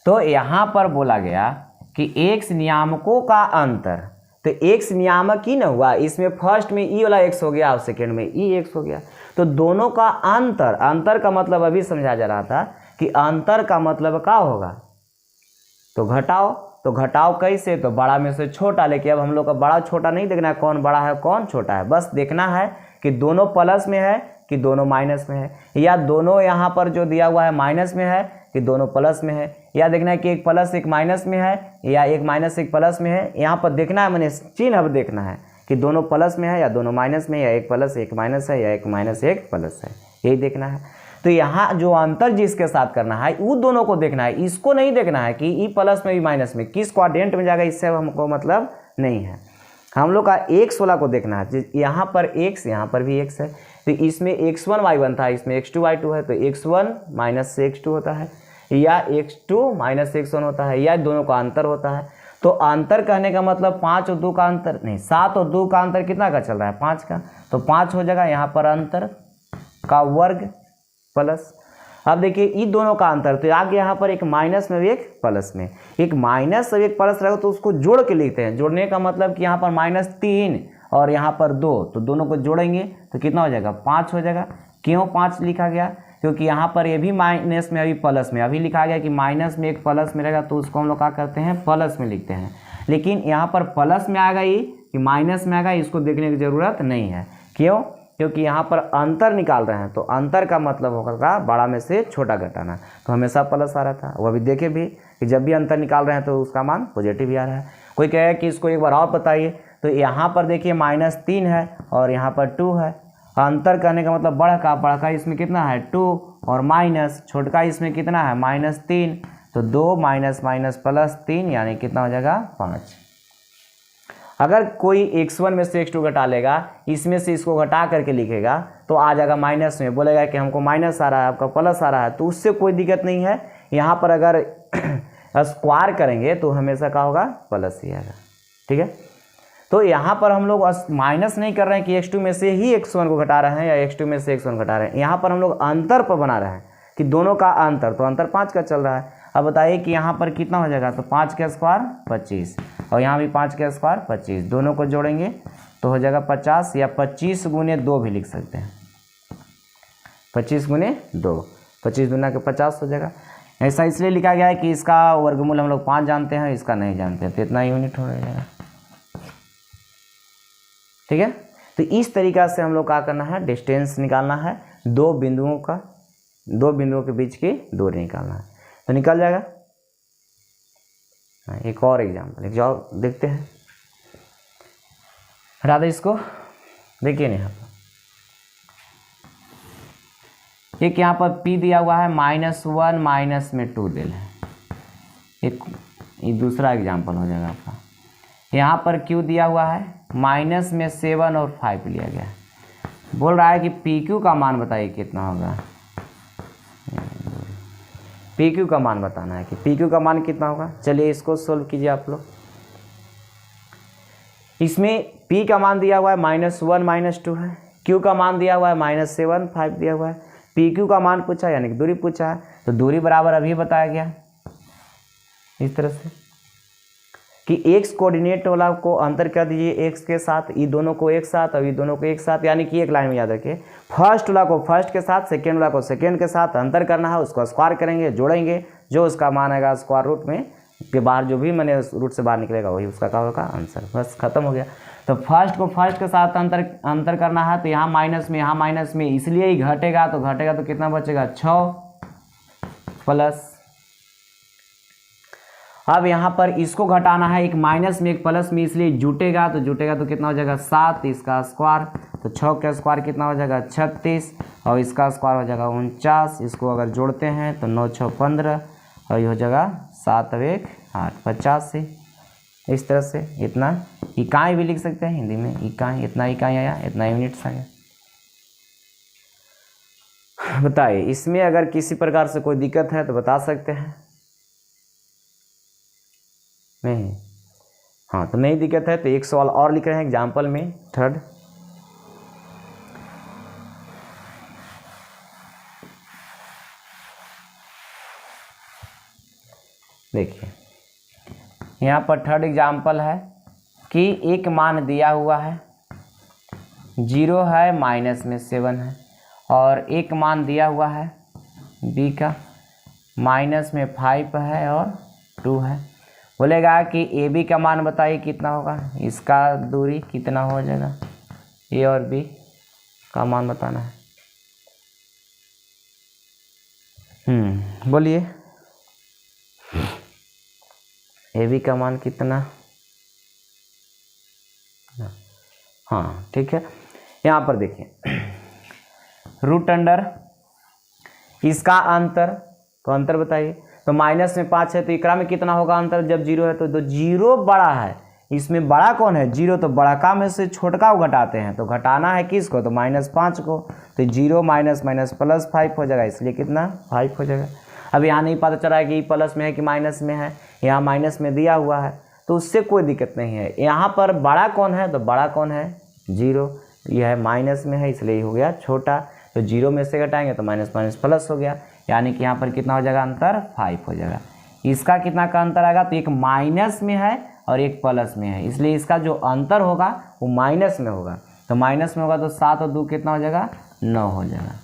तो यहाँ पर बोला गया कि x नियामकों का अंतर, तो x नियामक ही ना हुआ, इसमें फर्स्ट में ई वाला x हो गया और सेकेंड में ई x हो गया, तो दोनों का अंतर, अंतर का मतलब अभी समझा जा रहा था कि अंतर का मतलब क्या होगा, तो घटाओ। तो घटाओ कैसे, तो बड़ा में से छोटा, लेकिन अब हम लोग का बड़ा छोटा नहीं देखना है, कौन बड़ा है कौन छोटा है, बस देखना है कि दोनों प्लस में है कि दोनों माइनस में है, या दोनों यहाँ पर जो दिया हुआ है माइनस में है कि दोनों प्लस में है, या देखना है कि एक प्लस एक माइनस में है या एक माइनस एक प्लस में है। यहाँ पर देखना है, मैंने चिन्ह अब देखना है कि दोनों प्लस में है या दोनों माइनस में, या एक प्लस एक माइनस है या एक माइनस एक प्लस है, यही देखना है। तो यहाँ जो अंतर जिसके साथ करना है वो दोनों को देखना है, इसको नहीं देखना है कि ई प्लस में भी माइनस में किस क्वाड्रेंट में जाएगा, इससे हमको मतलब नहीं है। हम लोग का x वाला को देखना है, यहाँ पर x, यहाँ पर भी x है, तो इसमें x1 y1 था, इसमें x2 y2 है, तो x1 माइनस से x2 होता है, या x2 माइनस से x1 होता है, या दोनों का अंतर होता है। तो अंतर कहने का मतलब 5 और 2 का अंतर नहीं, 7 और 2 का अंतर कितना का चल रहा है, 5 का, तो 5 हो जाएगा यहाँ पर अंतर का वर्ग प्लस। अब देखिए इन दोनों का अंतर, तो आगे यहाँ पर एक माइनस में एक प्लस में, एक माइनस और एक प्लस रहेगा तो उसको जोड़ के लिखते हैं। जोड़ने का मतलब कि यहाँ पर -3 और यहाँ पर 2, तो दोनों को जोड़ेंगे तो कितना हो जाएगा, 5 हो जाएगा। क्यों 5 लिखा गया, क्योंकि यहाँ पर ये भी माइनस में अभी प्लस में, अभी लिखा गया कि माइनस में एक प्लस में रहेगा तो उसको हम लोग क्या करते हैं, प्लस में लिखते हैं। लेकिन यहाँ पर प्लस में आएगा ये कि माइनस में आएगा, इसको देखने की ज़रूरत नहीं है। क्यों, क्योंकि यहाँ पर अंतर निकाल रहे हैं, तो अंतर का मतलब होगा बड़ा में से छोटा घटाना, तो हमेशा प्लस आ रहा था। वो अभी देखे भी कि जब भी अंतर निकाल रहे हैं तो उसका मान पॉजिटिव ही आ रहा है। कोई कहे कि इसको एक बार और बताइए, तो यहाँ पर देखिए -3 है और यहाँ पर 2 है, अंतर करने का मतलब बड़ा इसमें कितना है 2 और माइनस छोटका इसमें कितना है -3, तो 2 माइनस माइनस प्लस 3 यानी कितना हो जाएगा 5। अगर कोई x1 में से x2 घटा लेगा, इसमें से इसको घटा करके लिखेगा तो आ जाएगा माइनस में, बोलेगा कि हमको माइनस आ रहा है, आपका प्लस आ रहा है, तो उससे कोई दिक्कत नहीं है। यहाँ पर अगर स्क्वायर करेंगे तो हमेशा क्या होगा, प्लस ही आएगा। ठीक है, तो यहाँ पर हम लोग माइनस नहीं कर रहे हैं कि x2 में से ही x1 को घटा रहे हैं या x2 में से x1 घटा रहे हैं, यहाँ पर हम लोग अंतर पर बना रहे हैं कि दोनों का अंतर, तो अंतर 5 का चल रहा है। अब बताइए कि यहाँ पर कितना हो जाएगा, तो 5 का स्क्वायर 25 और यहाँ भी 5 का स्क्वायर 25, दोनों को जोड़ेंगे तो हो जाएगा 50, या 25 गुने 2 भी लिख सकते हैं, 25 गुने 2, 25 दूना के 50 हो जाएगा। ऐसा इसलिए लिखा गया है कि इसका वर्गमूल हम लोग 5 जानते हैं, इसका नहीं जानते, तो इतना यूनिट हो जाएगा। ठीक है, तो इस तरीक़ा से हम लोग क्या करना है, डिस्टेंस निकालना है, दो बिंदुओं के बीच की दूरी निकालना है, तो निकल जाएगा। एक और एग्जाम्पल एक जाओ देखते हैं, हटा दे इसको, देखिए नहीं यहाँ पर एक यहाँ पर P दिया हुआ है -1 माइनस में 2 दिल है, एक ये दूसरा एग्जाम्पल हो जाएगा आपका। यहाँ पर Q दिया हुआ है, माइनस में 7 और 5 लिया गया है, बोल रहा है कि PQ का मान बताइए कितना होगा, PQ का मान बताना है कि PQ का मान कितना होगा। चलिए इसको सोल्व कीजिए आप लोग। इसमें P का मान दिया हुआ है -1 -2 है, Q का मान दिया हुआ है -7 5 दिया हुआ है, PQ का मान पूछा यानी कि दूरी पूछा है, तो दूरी बराबर अभी बताया गया इस तरह से कि x कोऑर्डिनेट वाला को अंतर कर दीजिए x के साथ, ये दोनों को एक साथ और ये दोनों को एक साथ, यानी कि एक लाइन में याद रखिए, फर्स्ट वाला को फर्स्ट के साथ, सेकेंड वाला को सेकेंड के साथ अंतर करना है, उसको स्क्वायर करेंगे, जोड़ेंगे, जो उसका मान आएगा स्क्वायर रूट में के बाहर, जो भी मैंने रूट से बाहर निकलेगा वही उसका क्या होगा आंसर। बस खत्म हो गया। तो फर्स्ट को फर्स्ट के साथ अंतर करना है, तो यहाँ माइनस में यहाँ माइनस में, इसलिए ही घटेगा तो कितना बचेगा 6 प्लस। अब यहाँ पर इसको घटाना है, एक माइनस में एक प्लस में, इसलिए जुटेगा तो कितना हो जाएगा 7, इसका स्क्वायर, तो 6 का स्क्वायर कितना हो जाएगा 36 और इसका स्क्वायर हो जाएगा 49। इसको अगर जोड़ते हैं तो 9 6 15 और ये हो जाएगा 7 और 1 8 85। इस तरह से इतना इकाई भी लिख सकते हैं हिंदी में, इकाई, इतना इकाई आया, इतना यूनिट्स आया। बताइए इसमें अगर किसी प्रकार से कोई दिक्कत है तो बता सकते हैं। नहीं, हाँ तो नहीं दिक्कत है तो एक सवाल और लिख रहे हैं एग्जाम्पल में, थर्ड। देखिए यहाँ पर थर्ड एग्जाम्पल है कि एक मान दिया हुआ है 0 है, माइनस में 7 है, और एक मान दिया हुआ है b का माइनस में 5 है और 2 है। बोलेगा कि ए बी का मान बताइए कितना होगा, इसका दूरी कितना हो जाएगा, ए और बी का मान बताना है। बोलिए ए बी का मान कितना। हाँ ठीक है, यहाँ पर देखिए रूट अंडर इसका अंतर, तो अंतर बताइए। तो माइनस में 5 है तो इकरा में कितना होगा अंतर, जब 0 है तो 0 बड़ा है, इसमें बड़ा कौन है 0, तो बड़ा का में से छोटका को घटाते हैं, तो घटाना है किसको, तो -5 को, तो 0 माइनस माइनस प्लस 5 हो जाएगा, इसलिए कितना 5 हो जाएगा। अब यहाँ नहीं पता चला है कि प्लस में है कि माइनस में है, यहाँ माइनस में दिया हुआ है तो उससे कोई दिक्कत नहीं है। यहाँ पर बड़ा कौन है, तो बड़ा कौन है 0, यह माइनस में है इसलिए हो गया छोटा, तो 0 में से घटाएंगे तो माइनस माइनस प्लस हो गया, यानी कि यहाँ पर कितना हो जाएगा अंतर 5 हो जाएगा। इसका कितना का अंतर आएगा, तो एक माइनस में है और एक प्लस में है, इसलिए इसका जो अंतर होगा वो माइनस में होगा, तो माइनस में होगा तो 7 और 2 कितना हो जाएगा 9 हो जाएगा।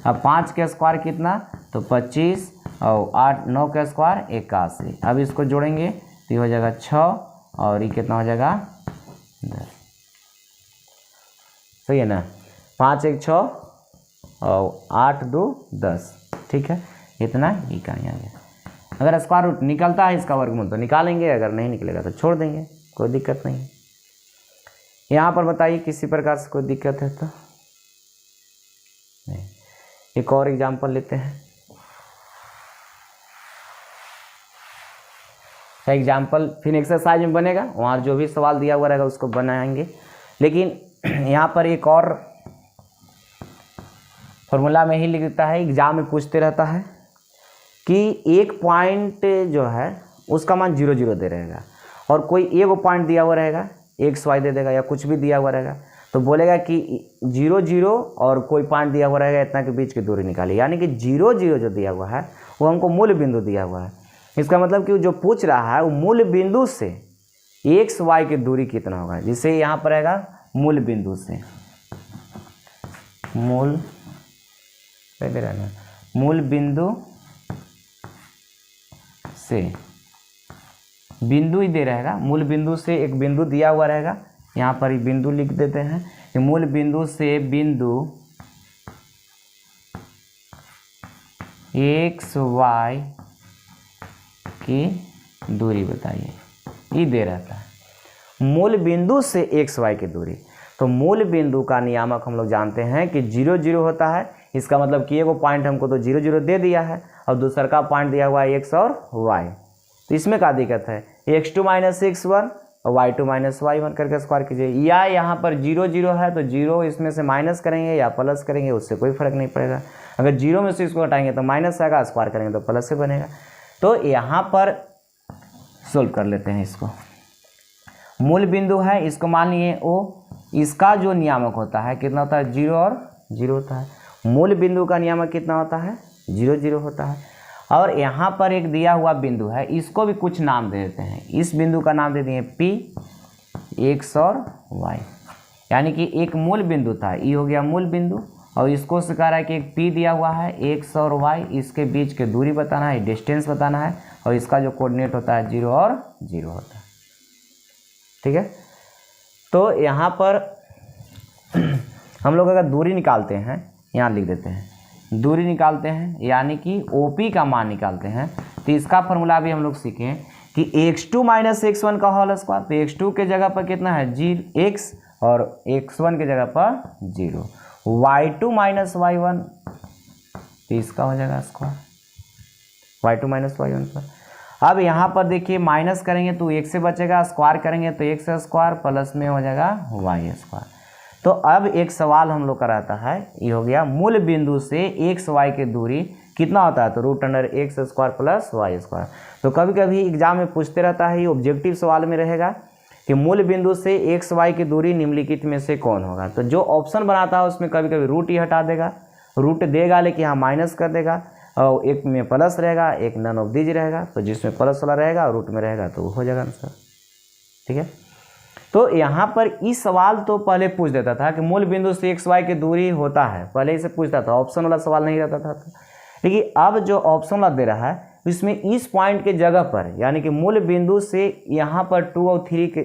अब 5 का स्क्वायर कितना, तो 25 और 8 9 का स्क्वायर 81। अब इसको जोड़ेंगे तो ये हो जाएगा 6 और ये कितना हो जाएगा 10। सही है ना, 5 1 6 और 8 2 10, ठीक है, इतना इकाई आ गया। अगर स्क्वायर रूट निकलता है इसका वर्गमूल तो निकालेंगे, अगर नहीं निकलेगा तो छोड़ देंगे, कोई दिक्कत नहीं। यहाँ पर बताइए किसी प्रकार से कोई दिक्कत है तो नहीं। एक और एग्जांपल लेते हैं, एग्जाम्पल फिर एक्सरसाइज में बनेगा, वहाँ जो भी सवाल दिया हुआ रहेगा उसको बनाएंगे। लेकिन यहाँ पर एक और फॉर्मूला में ही लिखता है, एग्जाम में पूछते रहता है कि एक पॉइंट जो है उसका मान 0 0 दे रहेगा और कोई एक पॉइंट दिया हुआ रहेगा एक्स वाई दे देगा या कुछ भी दिया हुआ रहेगा, तो बोलेगा कि 0 0 और कोई पॉइंट दिया हुआ रहेगा, इतना के बीच की दूरी निकालिए। यानी कि 0 0 जो दिया हुआ है वो हमको मूल बिंदु दिया हुआ है। इसका मतलब कि जो पूछ रहा है वो मूल बिंदु से एक्स वाई की दूरी कितना होगा, जिसे यहाँ पर रहेगा मूल बिंदु से, मूल बिंदु से, बिंदु ही दे रहेगा, मूल बिंदु से एक बिंदु दिया हुआ रहेगा, यहाँ पर ही बिंदु लिख देते हैं कि मूल बिंदु से बिंदु एक्स वाई की दूरी बताइए, ये दे रहता है मूल बिंदु से एक्स वाई की दूरी। तो मूल बिंदु का नियामक हम लोग जानते हैं कि 0 0 होता है, इसका मतलब कि एगो पॉइंट हमको तो 0 0 दे दिया है और दूसरा का पॉइंट दिया हुआ है एक्स और वाई, तो इसमें क्या दिक्कत है, x2 - x1 और y2 - y1 करके स्क्वायर कीजिए, या यहाँ पर 0 0 है तो 0 इसमें से माइनस करेंगे या प्लस करेंगे, उससे कोई फर्क नहीं पड़ेगा। अगर 0 में से इसको हटाएंगे तो माइनस आएगा, स्क्वायर करेंगे तो प्लस से बनेगा। तो यहाँ पर सोल्व कर लेते हैं इसको। मूल बिंदु है, इसको मान लिए ओ, इसका जो नियामक होता है कितना होता है 0 और 0 होता है। मूल बिंदु का नियामक कितना होता है 0 0 होता है। और यहाँ पर एक दिया हुआ बिंदु है, इसको भी कुछ नाम दे देते हैं, इस बिंदु का नाम दे दिए P, एक्स और वाई, यानी कि एक मूल बिंदु था, ये हो गया मूल बिंदु और इसको से कह रहा है कि एक P दिया हुआ है x और y, इसके बीच के दूरी बताना है, डिस्टेंस बताना है, और इसका जो कोऑर्डिनेट होता है 0 और 0 होता है। ठीक है, तो यहाँ पर हम लोग अगर दूरी निकालते हैं, यहाँ लिख देते हैं, दूरी निकालते हैं यानी कि OP का मान निकालते हैं, तो इसका फॉर्मूला भी हम लोग सीखें कि x2 माइनस x1 का होल स्क्वायर। तो x2 के जगह पर कितना है x, और x1 के जगह पर 0, y2 माइनस y1, तो इसका हो जाएगा स्क्वायर, y2 माइनस y1 पर। अब यहाँ पर देखिए माइनस करेंगे तो x से बचेगा, स्क्वायर करेंगे तो x स्क्वायर, प्लस में हो जाएगा y स्क्वायर। तो अब एक सवाल हम लोग का रहता है, ये हो गया मूल बिंदु से x y की दूरी कितना होता है, तो root under x square plus y square. तो कभी कभी एग्जाम में पूछते रहता है, ये ऑब्जेक्टिव सवाल में रहेगा कि मूल बिंदु से एक्स वाई की दूरी निम्नलिखित में से कौन होगा। तो जो ऑप्शन बनाता है उसमें कभी कभी रूट ही हटा देगा, रूट देगा लेकिन यहाँ माइनस कर देगा, और एक में प्लस रहेगा, एक नन ऑफ दीज रहेगा, तो जिसमें प्लस वाला रहेगा और रूट में रहेगा तो हो जाएगा आंसर। ठीक है, तो यहाँ पर इस सवाल तो पहले पूछ देता था कि मूल बिंदु से एक्स वाई की दूरी होता है, पहले इसे पूछता था, ऑप्शन वाला सवाल नहीं रहता था। लेकिन अब जो ऑप्शन वाला दे रहा है इसमें इस पॉइंट के जगह पर यानी कि मूल बिंदु से यहाँ पर 2 और 3 के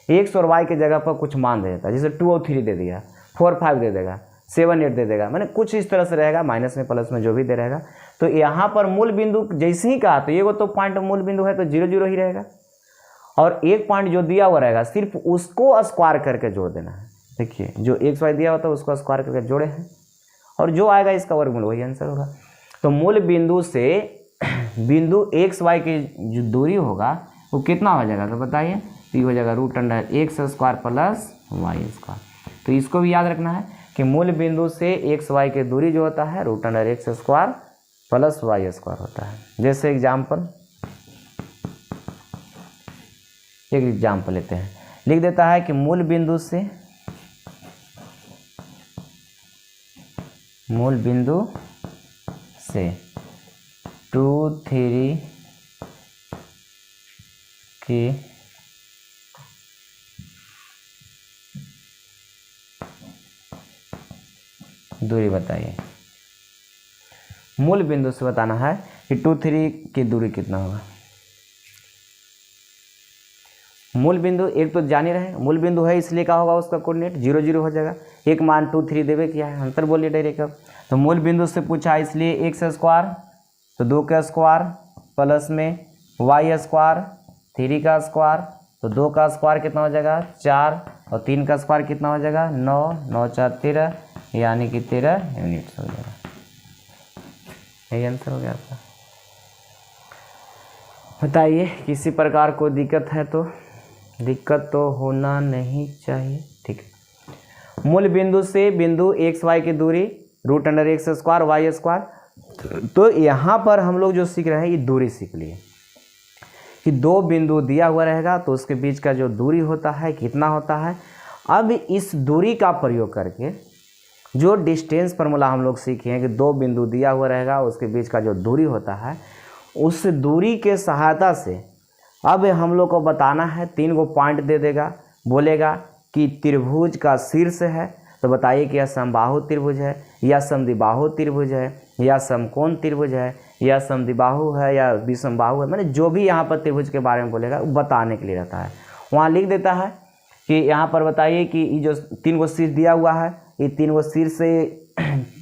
एक्स और वाई के जगह पर कुछ मान दे देता है, जैसे 2 और 3 दे दिया, 4 5 दे देगा, 7 8 दे देगा, मैंने कुछ इस तरह से रहेगा, माइनस में प्लस में जो भी दे रहेगा। तो यहाँ पर मूल बिंदु जैसे ही कहा तो ये वो तो पॉइंट मूल बिंदु है तो 0 0 ही रहेगा, और एक पॉइंट जो दिया हुआ रहेगा सिर्फ उसको स्क्वायर करके जोड़ देना है। देखिए जो एक्स वाई दिया हुआ था उसको स्क्वायर करके जोड़े हैं, और जो आएगा इसका वर्गमूल वही आंसर होगा। तो मूल बिंदु से बिंदु एक्स वाई की जो दूरी होगा वो कितना हो जाएगा, तो बताइए, तो ये हो जाएगा root under x square plus y square. तो इसको भी याद रखना है कि मूल बिंदु से एक्स वाई की दूरी जो होता है root under x square plus y square होता है। जैसे एग्जाम्पल एक एग्जाम्पल लेते हैं, लिख देता है कि मूल बिंदु से 2 3 की दूरी बताइए। मूल बिंदु से बताना है कि 2 3 की दूरी कितना होगा। मूल बिंदु एक तो जान ही रहे, मूल बिंदु है इसलिए क्या होगा, उसका कोऑर्डिनेट 0 0 हो जाएगा, एक मान 2 3 देवे क्या है, अंतर बोलिए डायरेक्ट। अब तो मूल बिंदु से पूछा इसलिए एक्स स्क्वायर, तो 2 का स्क्वायर प्लस में वाई स्क्वायर 3 का स्क्वायर, तो 2 का स्क्वायर कितना हो जाएगा 4, और 3 का स्क्वायर कितना हो जाएगा 9, 9 4 13, यानी कि 13 यूनिट्स हो जाएगा। यही आंसर हो गया आपका। बताइए किसी प्रकार को दिक्कत है तो, दिक्कत तो होना नहीं चाहिए। ठीक है, मूल बिंदु से बिंदु एक्स वाई की दूरी root under x square y square. तो यहाँ पर हम लोग जो सीख रहे हैं ये दूरी सीख लिए कि 2 बिंदु दिया हुआ रहेगा तो उसके बीच का जो दूरी होता है कितना होता है। अब इस दूरी का प्रयोग करके जो डिस्टेंस फार्मूला हम लोग सीखे हैं कि 2 बिंदु दिया हुआ रहेगा उसके बीच का जो दूरी होता है, उस दूरी के सहायता से अब हम लोग को बताना है, 3 गो पॉइंट दे देगा, बोलेगा कि त्रिभुज का शीर्ष है, तो बताइए कि यह समबाहु त्रिभुज है या समद्विबाहु त्रिभुज है या समकोण त्रिभुज है या समद्विबाहु है या विषमबाहु है, मैंने जो भी यहाँ पर त्रिभुज के बारे में बोलेगा वो बताने के लिए रहता है। वहाँ लिख देता है कि यहाँ पर बताइए कि ये जो 3 गो शीर्ष दिया हुआ है, ये 3 गो शीर्ष से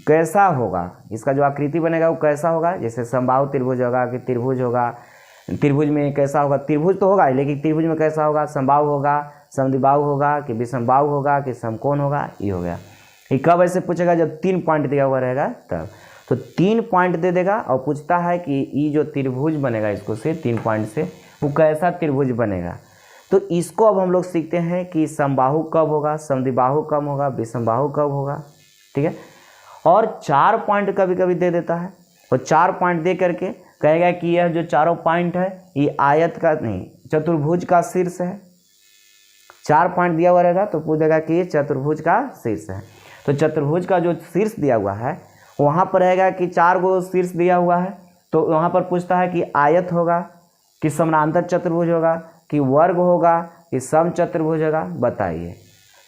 कैसा होगा, इसका जो आकृति बनेगा वो कैसा होगा, जैसे समबाहु त्रिभुज होगा कि त्रिभुज होगा, त्रिभुज में कैसा होगा, त्रिभुज तो होगा लेकिन त्रिभुज में कैसा होगा, समबाहु होगा, समद्विबाहु होगा कि विषमबाहु होगा कि समकोण होगा, ये हो गया। ये कब ऐसे पूछेगा, जब 3 पॉइंट दिया हुआ रहेगा तब। तो 3 पॉइंट दे देगा और पूछता है कि ये जो त्रिभुज बनेगा इसको से 3 पॉइंट से वो कैसा त्रिभुज बनेगा। तो इसको अब हम लोग सीखते हैं कि समबाहु कब होगा, समद्विबाहु कब होगा, विषमबाहु कब होगा। ठीक है, और 4 पॉइंट कभी कभी दे देता है, और 4 पॉइंट दे करके कहेगा कि यह जो चारों पॉइंट है ये आयत का नहीं चतुर्भुज का शीर्ष है। 4 पॉइंट दिया हुआ रहेगा तो पूछेगा कि ये चतुर्भुज का शीर्ष है। तो चतुर्भुज का जो शीर्ष दिया हुआ है वहाँ पर रहेगा कि 4 गो शीर्ष दिया हुआ है, तो वहाँ पर पूछता है कि आयत होगा कि समानांतर चतुर्भुज होगा कि वर्ग होगा कि सम चतुर्भुज होगा, बताइए।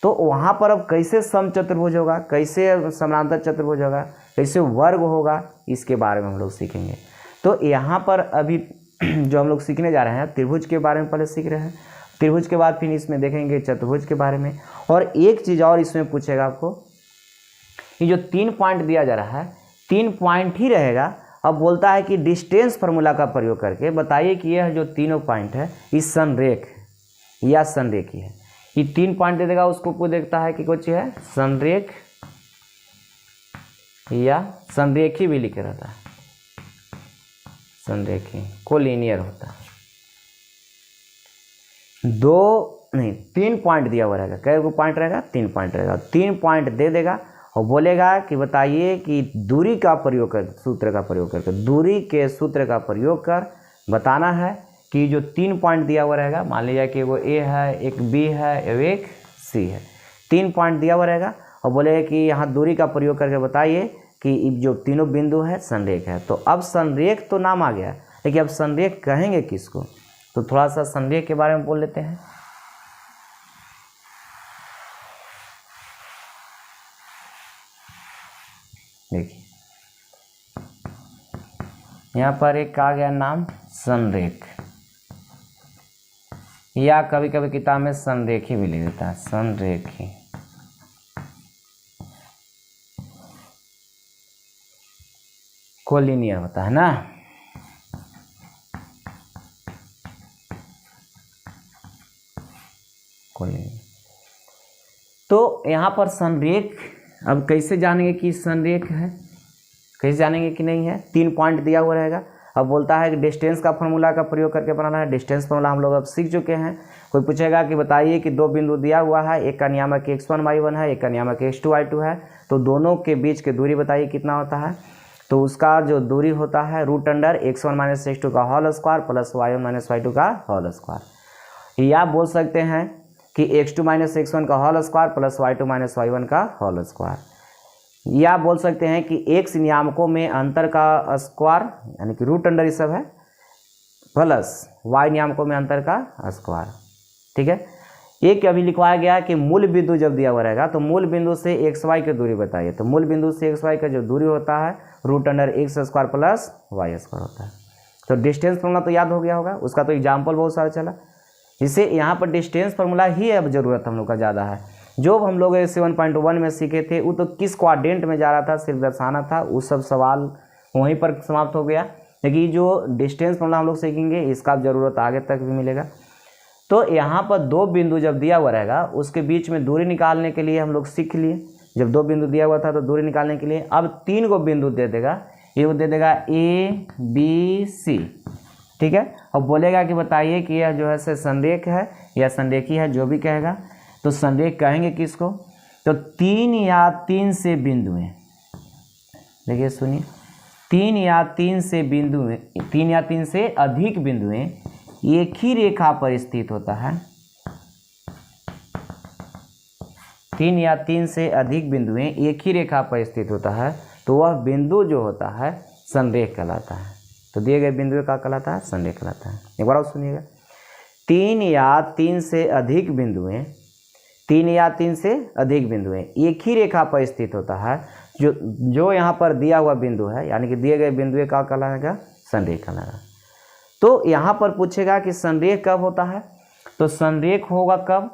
तो वहाँ पर अब कैसे समचतुर्भुज होगा, कैसे समानांतर चतुर्भुज होगा, कैसे वर्ग होगा, इसके बारे में हम लोग सीखेंगे। तो यहाँ पर अभी जो हम लोग सीखने जा रहे हैं त्रिभुज के बारे में पहले सीख रहे हैं, त्रिभुज के बाद फिर इसमें देखेंगे चतुर्भुज के बारे में। और एक चीज़ और इसमें पूछेगा आपको, ये जो 3 पॉइंट दिया जा रहा है 3 पॉइंट ही रहेगा। अब बोलता है कि डिस्टेंस फार्मूला का प्रयोग करके बताइए कि यह जो तीनों पॉइंट है इस संरेख या संरेखी है। ये 3 पॉइंट दे देगा, उसको कोई देखता है कि कुछ है संरेख या संरेखी भी लिखे रहता है, संरेखी कोलिनियर होता है। 3 पॉइंट दिया हुआ रहेगा, कै पॉइंट रहेगा 3 पॉइंट रहेगा, 3 पॉइंट दे देगा और बोलेगा कि बताइए कि दूरी का प्रयोग कर, सूत्र का प्रयोग करके, दूरी के सूत्र का प्रयोग कर बताना है कि जो 3 पॉइंट दिया हुआ रहेगा, मान लीजिए कि वो ए है, एक बी है, एक सी है, 3 पॉइंट दिया हुआ रहेगा और बोलेगा कि यहाँ दूरी का प्रयोग करके बताइए कि जो तीनों बिंदु है संरेख है। तो अब संरेख तो नाम आ गया, लेकिन अब संरेख कहेंगे किसको, तो थोड़ा सा संरेख के बारे में बोल लेते हैं। देखिए यहाँ पर एक आ गया नाम संरेख, या कभी कभी किताब में संरेखी भी लिख देता है, संरेखी। कोलिनियर होता है ना। कोलिनियर। तो यहाँ पर संरेख, अब कैसे जानेंगे कि संरेख है, कैसे जानेंगे कि नहीं है, 3 पॉइंट दिया हुआ रहेगा। अब बोलता है कि डिस्टेंस का फार्मूला का प्रयोग करके बनाना है। डिस्टेंस फार्मूला हम लोग अब सीख चुके हैं। कोई पूछेगा कि बताइए कि 2 बिंदु दिया हुआ है, एक का नियामक x1 y1 है, एक का नियामक x2 y2 है, तो दोनों के बीच की दूरी बताइए कितना होता है। तो उसका जो दूरी होता है √x1 - x2 का whole square plus y1 - y2 का होल स्क्वायर। या बोल सकते हैं कि x2 - x1 का whole square plus y2 - y1 का होल स्क्वायर। या बोल सकते हैं कि x नियामकों में अंतर का स्क्वायर यानी कि √, ये सब है, प्लस y नियामकों में अंतर का स्क्वायर। ठीक है। एक अभी लिखवाया गया कि मूल बिंदु जब दिया हुआ रहेगा तो मूल बिंदु से xy की दूरी बताइए। तो मूल बिंदु से xy का जो दूरी होता है √x² प्लस y² होता है। तो डिस्टेंस फार्मूला तो याद हो गया होगा, उसका तो एग्जाम्पल बहुत सारा चला। जिससे यहाँ पर डिस्टेंस फार्मूला ही अब जरूरत हम लोग का ज़्यादा है। जो हम लोग 7.1 में सीखे थे वो तो किस क्वाड्रेंट में जा रहा था सिर्फ दर्शाना था, वो सब सवाल वहीं पर समाप्त हो गया। लेकिन जो डिस्टेंस फार्मूला हम लोग सीखेंगे इसका ज़रूरत आगे तक भी मिलेगा। तो यहाँ पर 2 बिंदु जब दिया हुआ रहेगा उसके बीच में दूरी निकालने के लिए हम लोग सीख लिए। जब 2 बिंदु दिया हुआ था तो दूरी निकालने के लिए अब 3 को बिंदु दे देगा, ये दे देगा A B C। ठीक है। अब बोलेगा कि बताइए कि यह जो है से संरेख है या संरेखी है, जो भी कहेगा। तो संरेख कहेंगे किसको, तो 3 या 3 से बिंदुएं, देखिए सुनिए, 3 या 3 से बिंदुएं, 3 या 3 से अधिक बिंदुएं एक ही रेखा पर स्थित होता है। 3 या 3 से अधिक बिंदुएं एक ही रेखा पर स्थित होता है तो वह बिंदु जो होता है संरेख कहलाता है। तो दिए गए बिंदु का कहलाता है संरेख कहलाता है। एक बार और सुनिएगा, 3 या 3 से अधिक बिंदुएं, 3 या 3 से अधिक बिंदुएं एक ही रेखा पर स्थित होता है। जो यहाँ पर दिया हुआ बिंदु है यानी कि दिए गए बिंदु का कहलाएगा संरेख कहलाएगा। तो यहाँ पर पूछेगा कि संरेख कब होता है, तो संरेख होगा कब,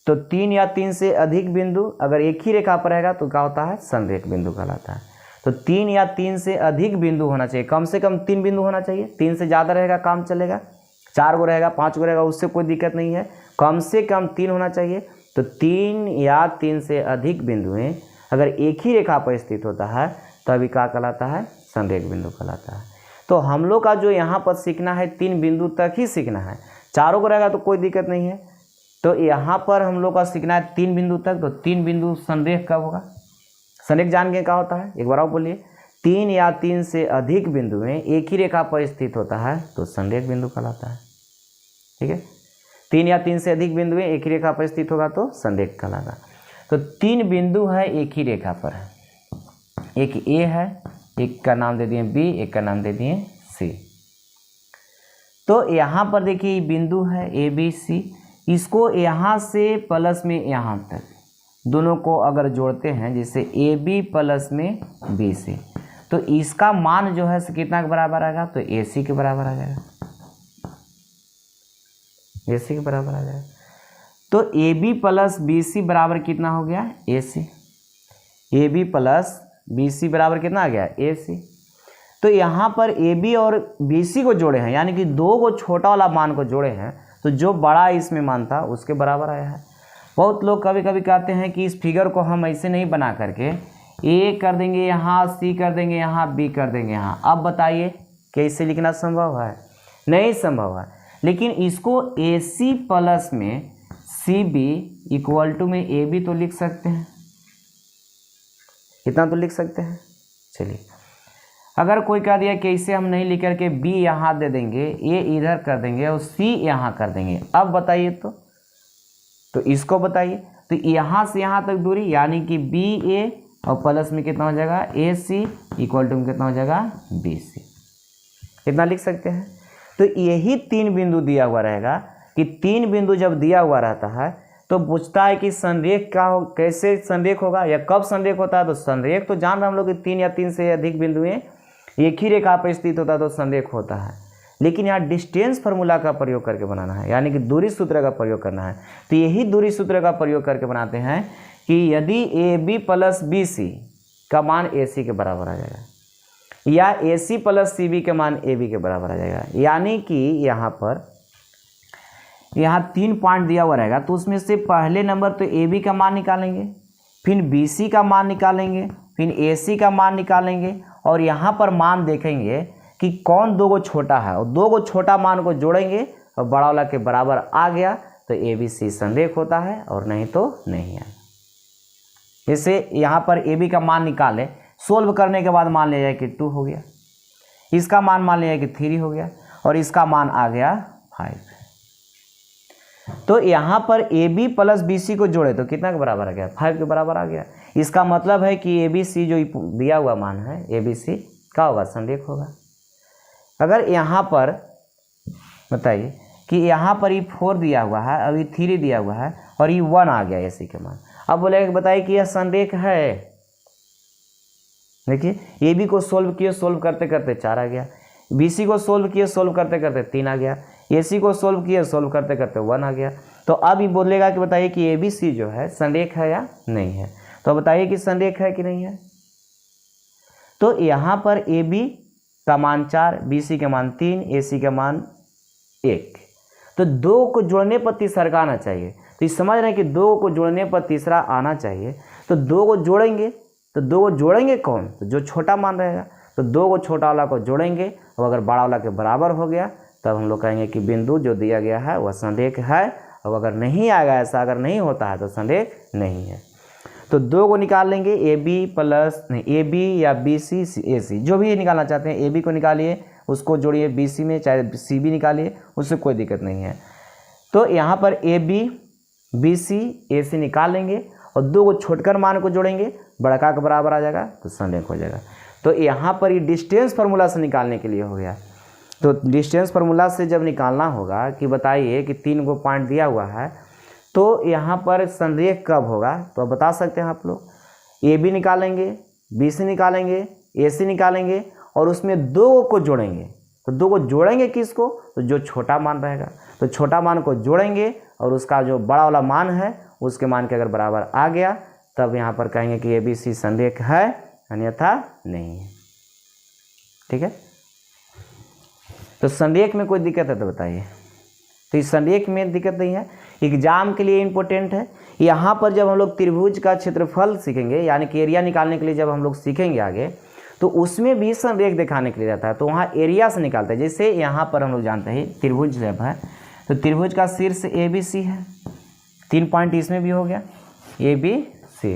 तो 3 या 3 से अधिक बिंदु अगर एक ही रेखा पर रहेगा तो क्या होता है, संरेख बिंदु कहलाता है। तो 3 या 3 से अधिक बिंदु होना चाहिए, कम से कम 3 बिंदु होना चाहिए। 3 से ज़्यादा रहेगा काम चलेगा, 4 गो रहेगा, 5 गो रहेगा, उससे कोई दिक्कत नहीं है। कम से कम 3 होना चाहिए। तो 3 या 3 से अधिक बिंदुएं अगर एक ही रेखा पर स्थित होता है तभी क्या कहलाता है, संरेख बिंदु कहलाता है। तो हम लोग का जो यहाँ पर सीखना है 3 बिंदु तक ही सीखना है, 4 को रहेगा तो कोई दिक्कत नहीं है। तो यहाँ पर हम लोग का सीखना है 3 बिंदु तक। तो 3 बिंदु संरेख कब होगा, संरेख जान के क्या होता है, एक बार और बोलिए, 3 या 3 से अधिक बिंदुएं एक ही रेखा पर स्थित होता है तो संरेख बिंदु कहलाता है। ठीक है। 3 या 3 से अधिक बिंदुएं एक ही रेखा पर स्थित होगा तो संरेख कहलाता। तो 3 बिंदु है एक ही रेखा पर है, एक ए है, एक का नाम दे दिए बी, एक का नाम दे दिए सी। तो यहाँ पर देखिए बिंदु है ए बी सी, इसको यहाँ से प्लस में यहाँ तक दोनों को अगर जोड़ते हैं जैसे ए बी प्लस में बी सी, तो इसका मान जो है कितना के बराबर आएगा, तो ए सी के बराबर आ जाएगा, ए सी के बराबर आ जाएगा। तो a b plus b c बराबर कितना हो गया, a c. A b plus b c बराबर कितना आ गया, ए सी। तो यहाँ पर ए बी और बी सी को जोड़े हैं, यानी कि दो को छोटा वाला मान को जोड़े हैं, तो जो बड़ा इसमें मान था उसके बराबर आया है। बहुत लोग कभी कभी कहते हैं कि इस फिगर को हम ऐसे नहीं बना करके ए कर देंगे यहाँ, सी कर देंगे यहाँ, बी कर देंगे यहाँ। अब बताइए क्या इसे लिखना संभव है, नहीं संभव है। लेकिन इसको ए सी प्लस में सी बी इक्वल टू में ए बी तो लिख सकते हैं, इतना तो लिख सकते हैं। चलिए, अगर कोई कह दिया कि इसे हम नहीं लिख करके बी यहाँ दे देंगे, ए इधर कर देंगे और सी यहाँ कर देंगे, अब बताइए तो इसको बताइए। तो यहाँ से यहाँ तक दूरी यानी कि बी ए और प्लस में कितना हो जाएगा, ए सी इक्वल टू में कितना हो जाएगा, बी सी। इतना लिख सकते हैं। तो यही तीन बिंदु दिया हुआ रहेगा कि तीन बिंदु जब दिया हुआ रहता है तो पूछता है कि संरेख क्या हो, कैसे संरेख होगा या कब संरेख होता है। तो संरेख तो जान रहे हम लोग कि तीन या तीन से अधिक बिंदुएं एक ही रेखा पर स्थित होता है तो संरेख होता है। लेकिन यहाँ डिस्टेंस फार्मूला का प्रयोग करके बनाना है, यानी कि दूरी सूत्र का प्रयोग करना है। तो यही दूरी सूत्र का प्रयोग करके बनाते हैं कि यदि a b plus b c का मान ए सी के बराबर आ जाएगा या ए सी प्लस सी बी के मान ए बी के बराबर आ जाएगा, यानी कि यहाँ तीन पॉइंट दिया हुआ रहेगा, तो उसमें से पहले नंबर तो ए बी का मान निकालेंगे, फिर बी सी का मान निकालेंगे, फिर ए सी का मान निकालेंगे और यहाँ पर मान देखेंगे कि कौन दो को छोटा है और दो को छोटा मान को जोड़ेंगे और बड़ा वाला के बराबर आ गया तो ए बी सी संरेख होता है और नहीं तो नहीं है। जैसे यहाँ पर ए बी का मान निकालें, सोल्व करने के बाद मान लिया जाए कि 2 हो गया, इसका मान लिया जाए कि 3 हो गया और इसका मान आ गया 5। तो यहाँ पर a b plus b c को जोड़े तो कितना के बराबर आ गया, 5 के बराबर आ गया। इसका मतलब है कि ए बी सी जो दिया हुआ मान है ए बी सी क्या होगा, संरेख होगा। अगर यहाँ पर बताइए कि यहाँ पर ये 4 दिया हुआ है, अभी 3 दिया हुआ है और ये 1 आ गया ए सी के मान, अब बोलेगा बताइए कि यह संरेख है। देखिए ए बी को सोल्व किए, सोल्व करते करते 4 आ गया, बी सी को सोल्व किए, सोल्व करते करते 3 आ गया, ए सी को सोल्व किए, सोल्व करते करते 1 आ गया। तो अब ये बोलेगा कि बताइए कि ए बी सी जो है संरेख है या नहीं है। तो बताइए कि संरेख है कि नहीं है। तो यहाँ पर ए बी का मान 4, बी सी का मान 3, ए सी का मान 1। तो 2 को जोड़ने पर तीसरा का आना चाहिए। तो ये समझ रहे हैं कि 2 को जोड़ने पर तीसरा आना चाहिए। तो 2 को जोड़ेंगे, तो 2 को जोड़ेंगे कौन, तो जो छोटा मान रहेगा। तो 2 को छोटा वाला को जोड़ेंगे और अगर बड़ा वाला के बराबर हो गया तब हम लोग कहेंगे कि बिंदु जो दिया गया है वह संरेख है। और अगर नहीं आएगा, ऐसा अगर नहीं होता है तो संरेख नहीं है। तो 2 को निकाल लेंगे, ए बी प्लस नहीं, ए बी या बी सी ए सी, जो भी निकालना चाहते हैं। ए बी को निकालिए, उसको जोड़िए बी सी में, चाहे सी बी निकालिए, उससे कोई दिक्कत नहीं है। तो यहाँ पर a B B C A सी निकाल लेंगे और 2 को छोड़कर मान को जोड़ेंगे, बड़का के बराबर आ जाएगा तो संरेख हो जाएगा। तो यहाँ पर ये डिस्टेंस फार्मूला से निकालने के लिए हो गया। तो डिस्टेंस फार्मूला से जब निकालना होगा कि बताइए कि 3 को पॉइंट दिया हुआ है तो यहाँ पर संरेख कब होगा, तो अब बता सकते हैं आप लोग। ए बी निकालेंगे, बी सी निकालेंगे, ए सी निकालेंगे और उसमें 2 को जोड़ेंगे। तो 2 को जोड़ेंगे किसको, तो जो छोटा मान रहेगा। तो छोटा मान को जोड़ेंगे और उसका जो बड़ा वाला मान है उसके मान के अगर बराबर आ गया तब यहाँ पर कहेंगे कि ए बी सी संरेख है, अन्यथा नहीं है। ठीक है। तो संरेख में कोई दिक्कत है तो बताइए। तो इस संरेख में दिक्कत नहीं है, एग्जाम के लिए इम्पोर्टेंट है। यहाँ पर जब हम लोग त्रिभुज का क्षेत्रफल सीखेंगे, यानी कि एरिया निकालने के लिए जब हम लोग सीखेंगे आगे, तो उसमें भी संरेख दिखाने के लिए रहता है। तो वहाँ एरिया से निकालते हैं। जैसे यहाँ पर हम लोग जानते हैं त्रिभुज जब है तो त्रिभुज का शीर्ष ए बी सी है, 3 पॉइंट इसमें भी हो गया ए बी सी।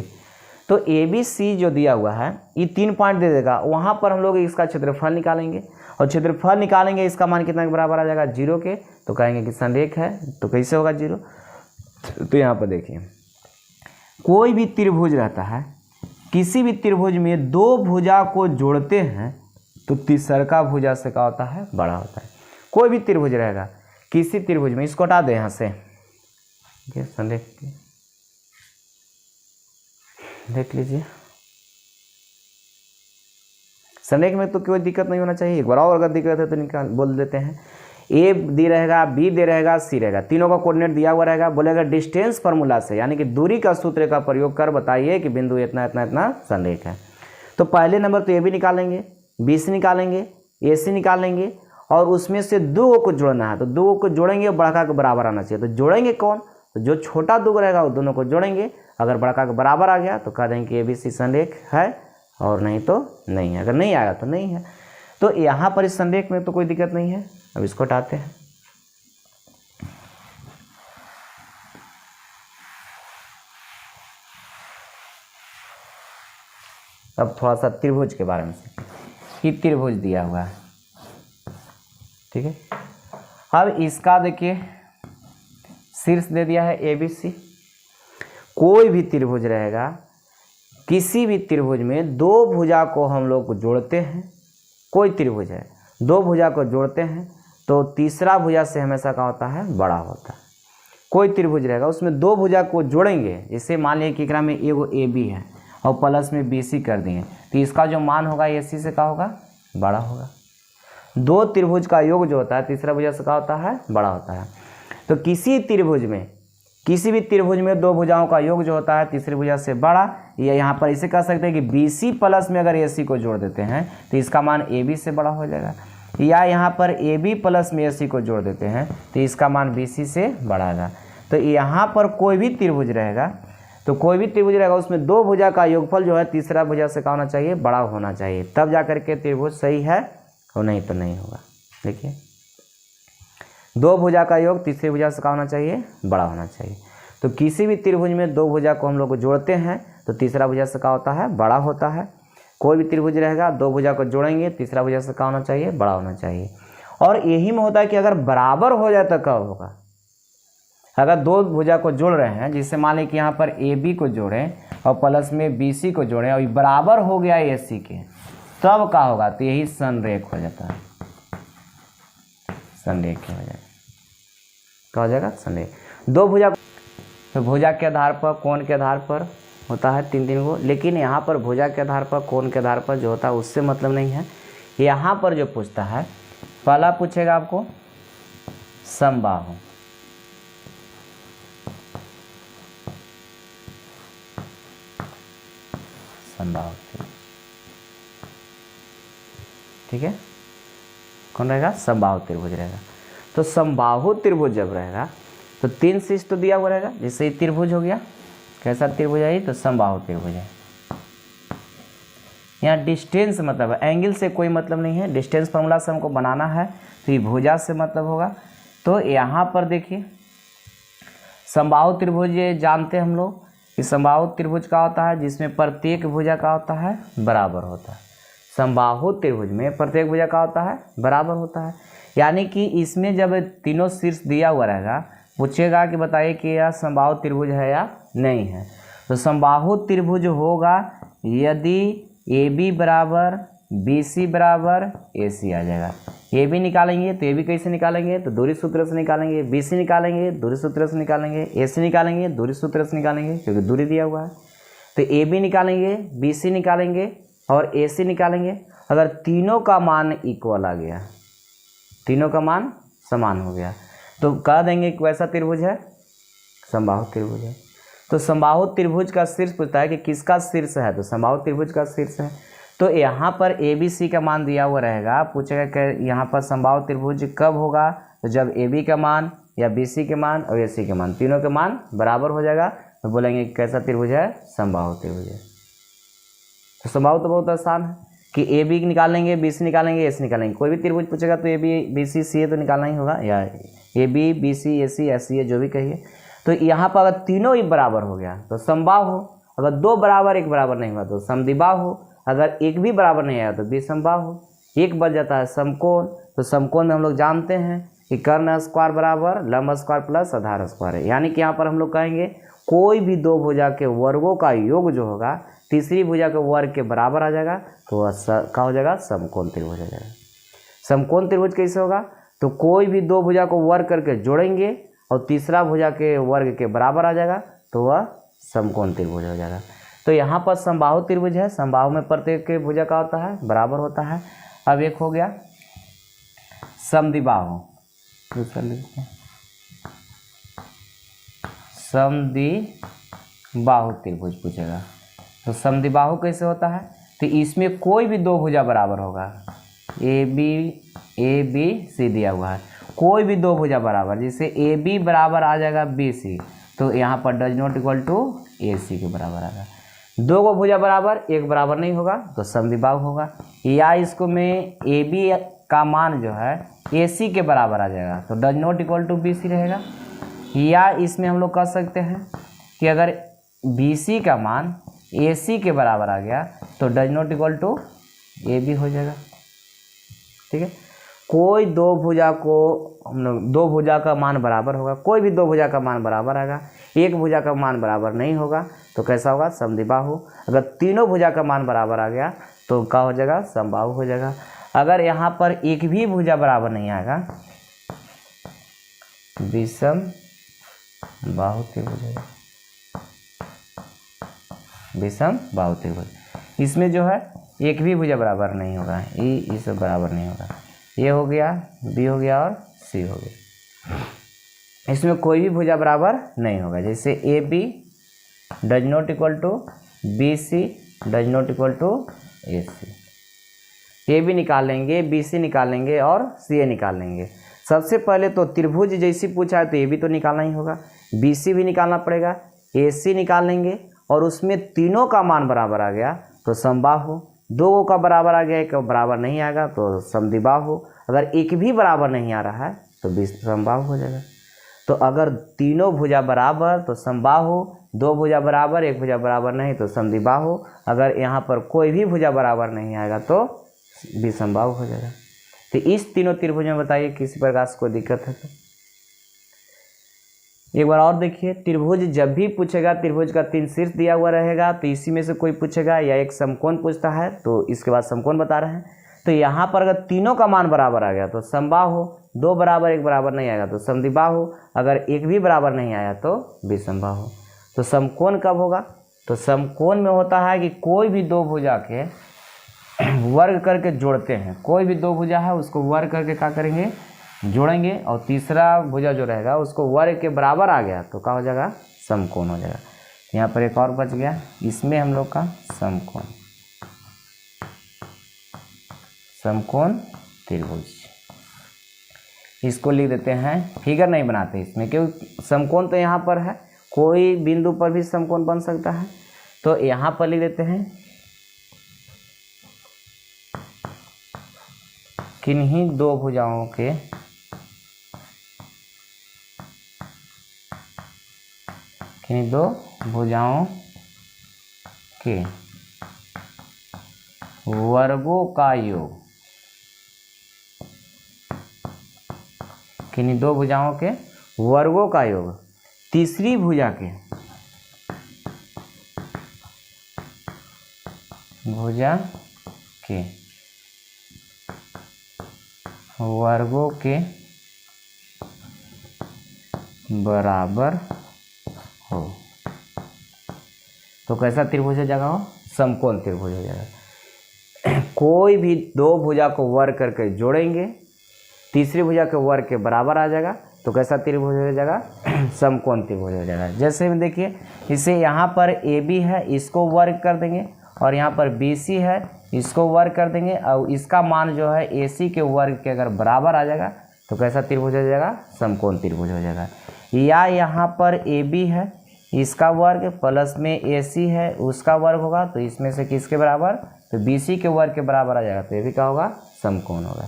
तो ए बी सी जो दिया हुआ है ये 3 पॉइंट दे देगा, वहाँ पर हम लोग इसका क्षेत्रफल निकालेंगे और क्षेत्रफल निकालेंगे, इसका मान कितना के बराबर आ जाएगा, 0 के। तो कहेंगे कि संरेख है। तो कैसे होगा 0, तो यहाँ पर देखिए कोई भी त्रिभुज रहता है, किसी भी त्रिभुज में 2 भुजा को जोड़ते हैं तो तीसरा भुजा से क्या होता है, बड़ा होता है। कोई भी त्रिभुज रहेगा किसी त्रिभुज में, इसको हटा दे यहाँ से, संरेख देख लीजिए, संरेख में तो कोई दिक्कत नहीं होना चाहिए। एक बार और अगर दिक्कत है तो निकाल बोल देते हैं। ए दी रहेगा, बी दे रहेगा, सी रहेगा, तीनों का कोऑर्डिनेट दिया हुआ रहेगा। बोलेगा डिस्टेंस फार्मूला से यानी कि दूरी का सूत्र का प्रयोग कर बताइए कि बिंदु इतना इतना इतना संरेख है। तो पहले नंबर तो ए बी निकालेंगे, बी सी निकालेंगे, ए सी निकालेंगे और उसमें से दो को जोड़ना है। तो दो को जोड़ेंगे, बड़का के बराबर आना चाहिए। तो जोड़ेंगे कौन? तो जो छोटा दो रहेगा वो दोनों को जोड़ेंगे। अगर बड़का के बराबर आ गया तो कह देंगे कि ए बी सी संरेख है, और नहीं तो नहीं है। अगर नहीं आएगा तो नहीं है। तो यहाँ पर इस संरेख में तो कोई दिक्कत नहीं है। अब इसको हटाते हैं। अब थोड़ा सा त्रिभुज के बारे में कि त्रिभुज दिया हुआ है, ठीक है। अब इसका देखिए शीर्ष दे दिया है ए बी सी। कोई भी त्रिभुज रहेगा, किसी भी त्रिभुज में दो भुजा को हम लोग जोड़ते हैं। कोई त्रिभुज है, दो भुजा को जोड़ते हैं तो तीसरा भुजा से हमेशा क्या होता है? बड़ा होता है। कोई त्रिभुज रहेगा उसमें दो भुजा को जोड़ेंगे, जैसे मान लिया कि एकरा में एगो ए बी है और प्लस में बी सी कर दिए, तो इसका जो मान होगा ए सी से क्या होगा? बड़ा होगा। दो त्रिभुज का योग जो होता है तीसरा भुजा से क्या होता है? बड़ा होता है। तो किसी त्रिभुज में, किसी भी त्रिभुज में दो भुजाओं का योग जो होता है तीसरी भुजा से बड़ा, या यहाँ पर इसे कह सकते हैं कि बी सी प्लस में अगर ए सी को जोड़ देते हैं तो इसका मान ए बी से बड़ा हो जाएगा, या यहाँ पर ए बी प्लस में ए सी को जोड़ देते हैं तो इसका मान बी सी से बढ़ाएगा। तो यहाँ पर कोई भी त्रिभुज रहेगा, तो कोई भी त्रिभुज रहेगा उसमें दो भुजा का योगफल जो है तीसरा भुजा से क्या होना चाहिए? बड़ा होना चाहिए, तब जा करके त्रिभुज सही है, और नहीं तो नहीं होगा। देखिए, दो भुजा का योग तीसरी भुजा से क्या होना चाहिए? बड़ा होना चाहिए। तो किसी भी त्रिभुज में दो भुजा को हम लोग जोड़ते हैं तो तीसरा भुजा से क्या होता है? बड़ा होता है। कोई भी त्रिभुज रहेगा, दो भुजा को जोड़ेंगे तीसरा भुजा से क्या होना चाहिए? बड़ा होना चाहिए। और यही में होता है कि अगर बराबर हो जाए तो क्या होगा? अगर दो भुजा को जोड़ रहे हैं, जिससे मान लें कि यहाँ पर ए बी को जोड़ें और प्लस में बी सी को जोड़ें और बराबर हो गया ए सी के, तब क्या होगा? तो यही संरेख हो जाता है। संरेख हो जाएगा, क्या हो जाएगा? संरेख। दो भुजा, तो भुजा के आधार पर, कोण के आधार पर होता है तीन तीन को, लेकिन यहाँ पर भुजा के आधार पर, कोण के आधार पर जो होता है उससे मतलब नहीं है। यहाँ पर जो पूछता है, पहला पूछेगा आपको समबाहु, समबाहु, ठीक है। कौन रहेगा? समबाहु त्रिभुज रहेगा। तो समबाहु त्रिभुज जब रहेगा तो तीन शीर्ष तो दिया हुआ रहेगा, जैसे ये त्रिभुज हो गया। कैसा त्रिभुज है? तो समबाहु त्रिभुज है। यहाँ डिस्टेंस मतलब है, एंगल से कोई मतलब नहीं है। डिस्टेंस फार्मूला से हमको बनाना है तो ये भुजा से मतलब होगा। तो यहाँ पर देखिए समबाहु त्रिभुज ये जानते हैं हम लोग कि समबाहु त्रिभुज का होता है जिसमें प्रत्येक भुजा का होता है बराबर होता है। समबाहु त्रिभुज में प्रत्येक भुजा का होता है बराबर होता है, यानी कि इसमें जब तीनों शीर्ष दिया हुआ रहेगा, पूछेगा कि बताइए कि यह समबाहु त्रिभुज है या नहीं है। तो समबाहु त्रिभुज होगा यदि ए बी बराबर बी सी बराबर ए सी आ जाएगा। ए बी निकालेंगे तो ए बी कैसे निकालेंगे? तो दूरी सूत्र से निकालेंगे। बी सी निकालेंगे दूरी सूत्र से निकालेंगे। ए सी निकालेंगे दूरी सूत्र से निकालेंगे, क्योंकि दूरी दिया हुआ है। तो ए बी निकालेंगे, बी सी निकालेंगे और ए सी निकालेंगे। अगर तीनों का मान इक्वल आ गया, तीनों का मान समान हो गया, तो कह देंगे कि वैसा त्रिभुज है, समबाहु त्रिभुज है। तो समबाहु त्रिभुज का शीर्ष पूछता है कि किसका शीर्ष है? तो समबाहु त्रिभुज का शीर्ष है। तो यहाँ पर ए बी सी का मान दिया हुआ रहेगा। पूछेगा कि यहाँ पर समबाहु त्रिभुज कब होगा? तो जब ए बी का मान या बी सी के मान और ए सी के मान तीनों के मान बराबर हो जाएगा, तो बोलेंगे कैसा त्रिभुज है? समबाहु त्रिभुज है। तो समबाहु तो बहुत आसान है कि ए बी निकालेंगे, बी सी निकालेंगे, ए सी निकालेंगे। कोई भी त्रिभुज पूछेगा तो ए बी बी सी सी ए तो निकालना ही होगा, या A B B C A C S C A जो भी कहिए। तो यहाँ पर अगर तीनों ही बराबर हो गया तो समबाहु। अगर दो बराबर एक बराबर नहीं हुआ तो समद्विबाहु। अगर एक भी बराबर नहीं आया तो विषमबाहु। एक बच जाता है समकोण। तो समकोण में हम लोग जानते हैं कि कर्ण स्क्वायर बराबर लंब स्क्वायर प्लस आधार स्क्वायर है, यानी कि यहाँ पर हम लोग कहेंगे कोई भी दो भुजा के वर्गों का योग जो होगा तीसरी भुजा के वर्ग के बराबर आ जाएगा, तो वह क्या हो जाएगा? समकोण त्रिभुज हो जाएगा। समकोण त्रिभुज कैसे होगा? तो कोई भी दो भुजा को वर्ग करके जोड़ेंगे और तीसरा भुजा के वर्ग के बराबर आ जाएगा, तो वह समकोण त्रिभुज हो जाएगा। तो यहाँ पर समबाहु त्रिभुज है, समबाहु में प्रत्येक के भुजा का होता है बराबर होता है। अब एक हो गया समद्विबाहु, दूसरा लिखते हैं समद्विबाहु त्रिभुज पूछेगा। तो समद्विबाहु कैसे होता है, तो इसमें कोई भी दो भुजा बराबर होगा, ए बी सी दिया हुआ है, कोई भी दो भुजा बराबर, जैसे ए बी बराबर आ जाएगा बी सी, तो यहाँ पर does not equal to a सी के बराबर आएगा। दो को भुजा बराबर एक बराबर नहीं होगा तो समद्विबाहु होगा। या इसको में ए बी का मान जो है ए सी के बराबर आ जाएगा तो does not equal to b c रहेगा। या इसमें हम लोग कह सकते हैं कि अगर बी सी का मान ए सी के बराबर आ गया तो does not equal to a b हो जाएगा। ठीक है, कोई दो भुजा को हम लोग दो भुजा का मान बराबर होगा, कोई भी दो भुजा का मान बराबर आएगा, एक भुजा का मान बराबर नहीं होगा तो कैसा होगा समद्विबाहु। अगर तीनों भुजा का मान बराबर आ गया तो क्या हो जाएगा समबाहु हो जाएगा। अगर यहाँ पर एक भी भुजा बराबर नहीं आएगा विषमबाहु त्रिभुज है, विषमबाहु त्रिभुज। इसमें जो है एक भी भुजा बराबर नहीं होगा, ये सब बराबर नहीं होगा, ये हो गया बी हो गया और सी हो गया। इसमें कोई भी भुजा बराबर नहीं होगा, जैसे a b does not equal to b c does not equal to a c. A b निकाल लेंगे, बी सी निकाल लेंगे और सी ए निकाल लेंगे। सबसे पहले तो त्रिभुज जैसी पूछा है तो ए बी तो निकालना ही होगा, बी सी भी निकालना पड़ेगा, ए सी निकाल लेंगे और उसमें तीनों का मान बराबर आ गया तो समबाहु। दो का बराबर आ गया, एक बराबर नहीं आएगा तो समद्विबाहु। अगर एक भी बराबर नहीं आ रहा है तो विषमबाहु हो जाएगा। तो अगर तीनों भुजा बराबर तो समबाहु, दो भुजा बराबर एक भुजा बराबर नहीं तो समद्विबाहु। अगर यहाँ पर कोई भी भुजा बराबर नहीं आएगा तो विषमबाहु हो जाएगा। तो इस तीनों त्रिभुज में बताइए किसी प्रकार से कोई दिक्कत है तो एक बार और देखिए। त्रिभुज जब भी पूछेगा, त्रिभुज का तीन शीर्ष दिया हुआ रहेगा तो इसी में से कोई पूछेगा, या एक समकोण पूछता है तो इसके बाद समकोण बता रहे हैं। तो यहाँ पर अगर तीनों का मान बराबर आ गया तो समबाहु, दो बराबर एक बराबर नहीं आएगा तो समद्विबाहु, अगर एक भी बराबर नहीं आया तो विषमबाहु। तो समकोण कब होगा, तो समकोण में होता है कि कोई भी दो भुजा के वर्ग करके जोड़ते हैं, कोई भी दो भुजा है उसको वर्ग करके क्या करेंगे जोड़ेंगे, और तीसरा भुजा जो रहेगा उसको वर्ग के बराबर आ गया तो क्या हो जाएगा समकोण हो जाएगा। यहाँ पर एक और बच गया, इसमें हम लोग का समकोण, समकोण त्रिभुज, इसको लिख देते हैं। फिगर नहीं बनाते इसमें क्योंकि समकोण तो यहाँ पर है, कोई बिंदु पर भी समकोण बन सकता है, तो यहाँ पर लिख देते हैं किन्हीं दो भुजाओं के वर्गों का योग, किन्हीं दो भुजाओं के वर्गों का योग तीसरी भुजा के वर्गों के बराबर हो तो कैसा त्रिभुज हो जाएगा, हो समकोण त्रिभुज हो जाएगा। कोई भी दो भुजा को वर्ग करके जोड़ेंगे, तीसरी भुजा के वर्ग के बराबर आ जाएगा तो कैसा त्रिभुज हो जाएगा समकोण त्रिभुज हो जाएगा। जैसे में देखिए, इसे यहाँ पर ए बी है इसको वर्ग कर देंगे, और यहाँ पर बी सी है इसको वर्ग कर देंगे, और इसका मान जो है ए सी के वर्ग के अगर बराबर आ जाएगा तो कैसा त्रिभुज हो जाएगा समकोण त्रिभुज हो जाएगा। या यहाँ पर ए बी है इसका वर्ग प्लस में ए सी है उसका वर्ग होगा तो इसमें से किसके बराबर, तो बी सी के वर्ग के बराबर आ जाएगा तो ये भी क्या होगा समकोण होगा।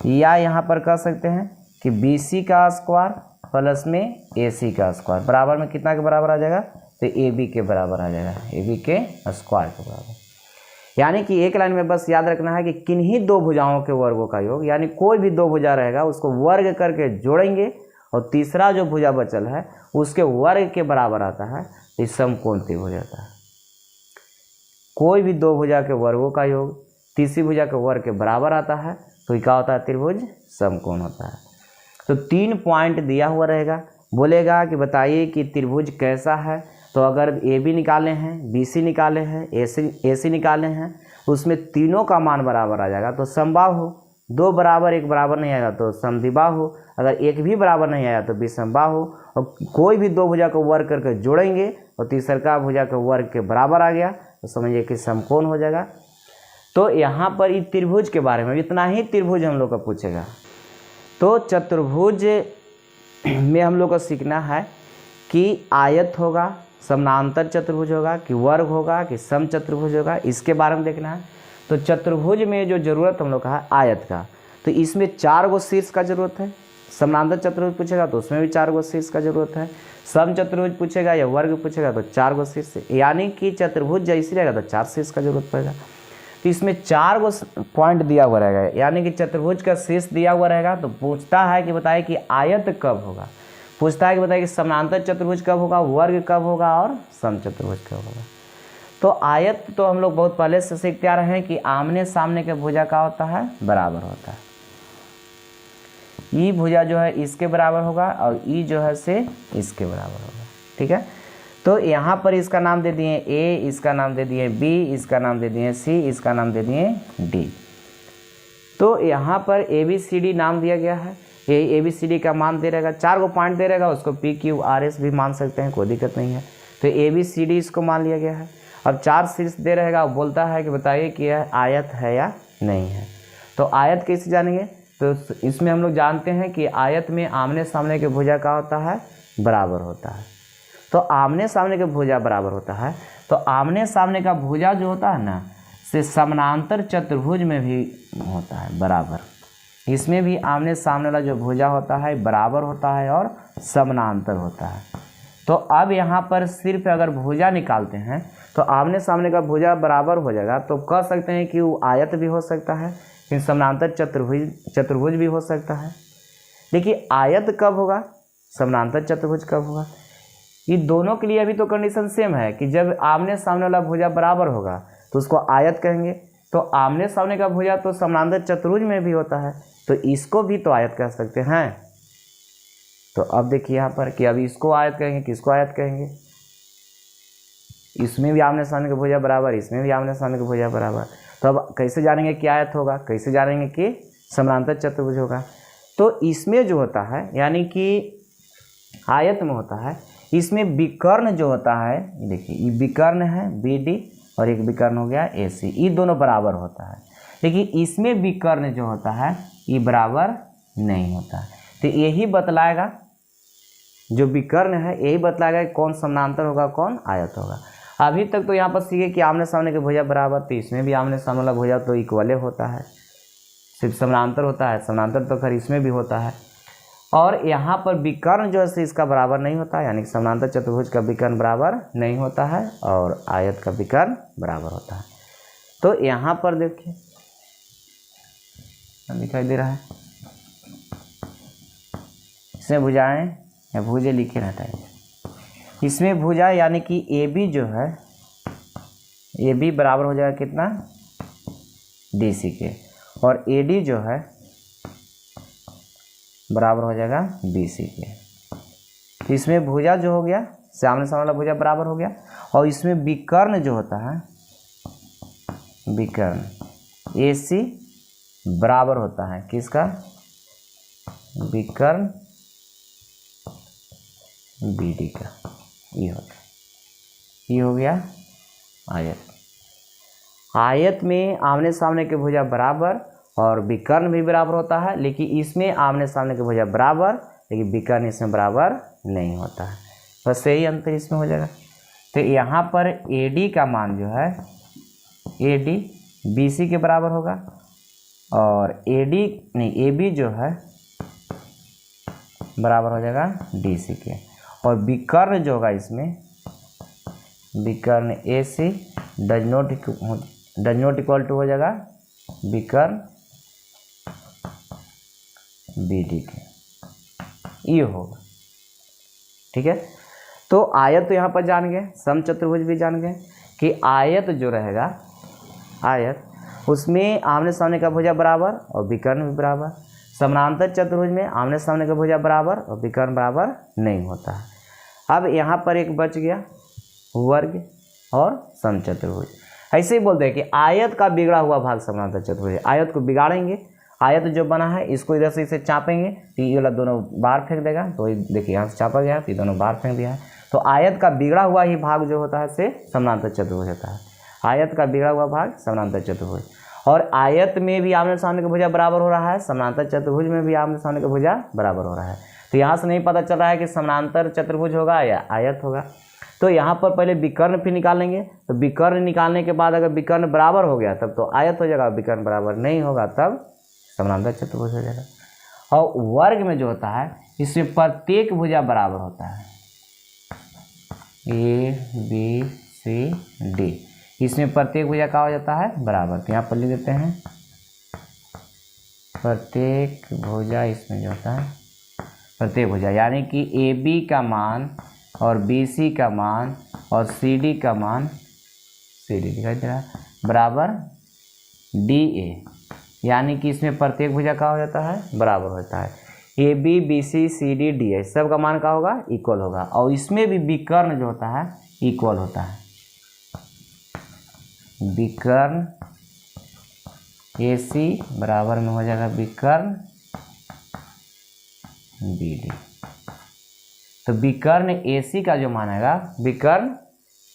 या यहाँ पर कह सकते हैं कि बी सी का स्क्वायर प्लस में ए सी का स्क्वायर बराबर में कितना के बराबर आ जाएगा, तो ए बी के बराबर आ जाएगा, ए बी के स्क्वायर के बराबर। यानी कि एक लाइन में बस याद रखना है कि किन्हीं दो भुजाओं के वर्गों का योग, यानी कोई भी दो भुजा रहेगा उसको वर्ग करके जोड़ेंगे और तीसरा जो भुजा बचल है उसके वर्ग के बराबर आता है तो समकोण त्रिभुज होता है। कोई भी दो भुजा के वर्गों का योग तीसरी भुजा के वर्ग के बराबर आता है तो क्या होता है त्रिभुज समकोण होता है। तो 3 पॉइंट दिया हुआ रहेगा, बोलेगा कि बताइए कि त्रिभुज कैसा है, तो अगर ए बी निकाले हैं, बी सी निकाले हैं, ए सी निकाले हैं, उसमें तीनों का मान बराबर आ जाएगा तो समबाहु हो। दो बराबर एक बराबर नहीं आएगा तो समद्विबाहु हो। अगर एक भी बराबर नहीं आया तो विषमबाहु हो। और कोई भी दो भुजा को वर्ग करके जोड़ेंगे और तीसरा भुजा के वर्ग के बराबर आ गया तो समझिए कि समकोण हो जाएगा। तो यहाँ पर इस त्रिभुज के बारे में इतना ही त्रिभुज हम लोग का पूछेगा। तो चतुर्भुज में हम लोग को सीखना है कि आयत होगा, समानांतर चतुर्भुज होगा, कि वर्ग होगा, कि सम चतुर्भुज होगा, इसके बारे में देखना है। तो चतुर्भुज में जो ज़रूरत हम लोग का है आयत का, तो इसमें 4 गो शीर्ष का ज़रूरत है। समानांतर चतुर्भुज पूछेगा तो उसमें भी 4 गो शीर्ष का ज़रूरत है। सम चतुर्भुज पूछेगा या वर्ग पूछेगा तो 4 गो शीर्ष, यानी कि चतुर्भुज जैसी रहेगा तो 4 शीर्ष का जरूरत पड़ेगा। तो इसमें 4 गो पॉइंट दिया हुआ रहेगा, यानी कि चतुर्भुज का शीर्ष दिया हुआ रहेगा। तो पूछता है कि बताए कि आयत कब होगा, पूछता है कि बताइए कि समानांतर चतुर्भुज कब होगा, वर्ग कब होगा और सम चतुर्भुज कब होगा। तो आयत तो हम लोग बहुत पहले से सीखते आ रहे हैं कि आमने सामने के भुजा का होता है बराबर होता है। ई भुजा जो है इसके बराबर होगा और ई जो है से इसके बराबर होगा। ठीक है, तो यहाँ पर इसका नाम दे दिए ए, इसका नाम दे दिए बी, इसका नाम दे दिए सी, इसका नाम दे दिए डी। तो यहाँ पर ए बी सी डी नाम दिया गया है। ए बी सी डी का मान दे रहेगा, 4 गो पॉइंट दे रहेगा, उसको पी क्यू आर एस भी मान सकते हैं, कोई दिक्कत नहीं है। तो ए बी सी डी इसको मान लिया गया है। अब 4 शीर्ष दे रहेगा, बोलता है कि बताइए कि यह आयत है या नहीं है। तो आयत कैसे जानेंगे, तो इसमें हम लोग जानते हैं कि आयत में आमने सामने के भुजा का होता है बराबर होता है। तो आमने सामने के भुजा बराबर होता है, तो आमने सामने का भुजा जो होता है ना से समानांतर चतुर्भुज में भी होता है बराबर। इसमें भी आमने सामने वाला जो भुजा होता है बराबर होता है और समानांतर होता है। तो अब यहाँ पर सिर्फ अगर भुजा निकालते हैं तो आमने सामने का भुजा बराबर हो जाएगा, तो कह सकते हैं कि वो आयत भी हो सकता है, फिर समानांतर चतुर्भुज भी हो सकता है। देखिए आयत कब होगा, समानांतर चतुर्भुज कब होगा, ये दोनों के लिए अभी तो कंडीशन सेम है कि जब आमने सामने वाला भुजा बराबर होगा तो उसको आयत कहेंगे। तो आमने सामने का भुजा तो समानांतर चतुर्भुज में भी होता है, तो इसको भी तो आयत कह सकते हैं। तो अब देखिए यहाँ पर कि अभी इसको आयत कहेंगे, किसको आयत कहेंगे, इसमें भी आमने सामने का भुजा बराबर, इसमें भी आमने सामने का भुजा बराबर। तो अब कैसे जानेंगे कि आयत होगा, कैसे जानेंगे कि समानांतर चतुर्भुज होगा। तो इसमें जो होता है यानी कि आयत में होता है, इसमें विकर्ण जो होता है, देखिए ये विकर्ण है बी डी और एक विकर्ण हो गया ए सी, ये दोनों बराबर होता है। लेकिन इसमें विकर्ण जो होता है ये बराबर नहीं होता है। तो यही बतलाएगा, जो विकर्ण है यही बतलाएगा कि कौन समानांतर होगा कौन आयत होगा। अभी तक तो यहाँ पर सीखे कि आमने सामने के भुजा बराबर, तो इसमें भी आमने सामने वाला भुजा तो इक्वले होता है, सिर्फ समानांतर होता है, समानांतर तो खैर इसमें भी होता है। और यहाँ पर विकर्ण जो है इसका बराबर नहीं होता है, यानी कि समानांतर चतुर्भुज का विकर्ण बराबर नहीं होता है और आयत का विकर्ण बराबर होता है। तो यहाँ पर देखिए दिखाई दे रहा है, इसमें भुजाएं या भुजे लिखे रहता है, इसमें भुजा यानी कि ए बी जो है, ए बी बराबर हो जाएगा कितना डी सी के, और ए डी जो है बराबर हो जाएगा बी सी के। इसमें भुजा जो हो गया सामने सामने वाला भुजा बराबर हो गया, और इसमें विकर्ण जो होता है, विकर्ण ए सी बराबर होता है किसका, विकर्ण बी डी का। ये होता है, ये हो गया आयत। आयत में आमने सामने के भुजा बराबर और विकर्ण भी बराबर होता है, लेकिन इसमें आमने सामने के भुजा बराबर लेकिन विकर्ण इसमें बराबर नहीं होता है, बस यही अंतर इसमें हो जाएगा। तो यहाँ पर ए डी का मान जो है ए डी बी सी के बराबर होगा, और ए डी नहीं ए बी जो है बराबर हो जाएगा डी सी के, और विकर्ण जो होगा इसमें विकर्ण ए सी डज नॉट इक्वल टू हो जाएगा विकर्ण बी डी के, ये होगा। ठीक है, तो आयत तो यहाँ पर जान गए, सम चतुर्भुज भी जान गए कि आयत जो रहेगा, आयत उसमें आमने सामने का भुजा बराबर और विकर्ण भी बराबर। समानांतर चतुर्भुज में आमने सामने का भुजा बराबर और विकर्ण बराबर नहीं होता है। अब यहाँ पर एक बच गया वर्ग और समचतुर्भुज। ऐसे ही बोलते हैं कि आयत का बिगड़ा हुआ भाग समानांतर चतुर्भुज। आयत को बिगाड़ेंगे, आयत जो बना है इसको इधर से इसे चापेंगे तो ये वाला दोनों बाहर फेंक देगा, तो देखिए यहाँ से चापा गया तो ये दोनों बाहर फेंक दिया है। तो आयत का बिगड़ा हुआ ही भाग जो होता है से समानांतर चतुर्भुज होता है। आयत का बिगड़ा हुआ भाग समानांतर चतुर्भुज। और आयत में भी आमने सामने का भुजा बराबर हो रहा है, समानांतर चतुर्भुज में भी आमने सामने का भुजा बराबर हो रहा है। तो यहाँ से नहीं पता चल रहा है कि समानांतर चतुर्भुज होगा या आयत होगा। तो यहाँ पर पहले विकर्ण फिर निकालेंगे, तो विकर्ण निकालने के बाद अगर विकर्ण बराबर हो गया तब तो आयत हो जाएगा, विकर्ण बराबर नहीं होगा तब समानांतर चतुर्भुज हो जाएगा। और वर्ग में जो होता है इसमें प्रत्येक भुजा बराबर होता है, ए बी सी डी, इसमें प्रत्येक भुजा का हो जाता है बराबर। तो यहाँ पर लिख देते हैं प्रत्येक भुजा, इसमें जो होता है प्रत्येक भुजा यानी कि ए बी का मान और बी सी का मान और सी डी का मान, सी डी दिखाई दे रहा है, बराबर डी ए, यानी कि इसमें प्रत्येक भुजा का हो जाता है बराबर होता है। A B B c c d d a सब का मान का होगा इक्वल होगा। और इसमें भी विकर्ण जो होता है इक्वल होता है, विकर्ण ए सी बराबर में हो जाएगा विकर्ण बी डी। तो विकर्ण ए सी का जो मान आएगा विकर्ण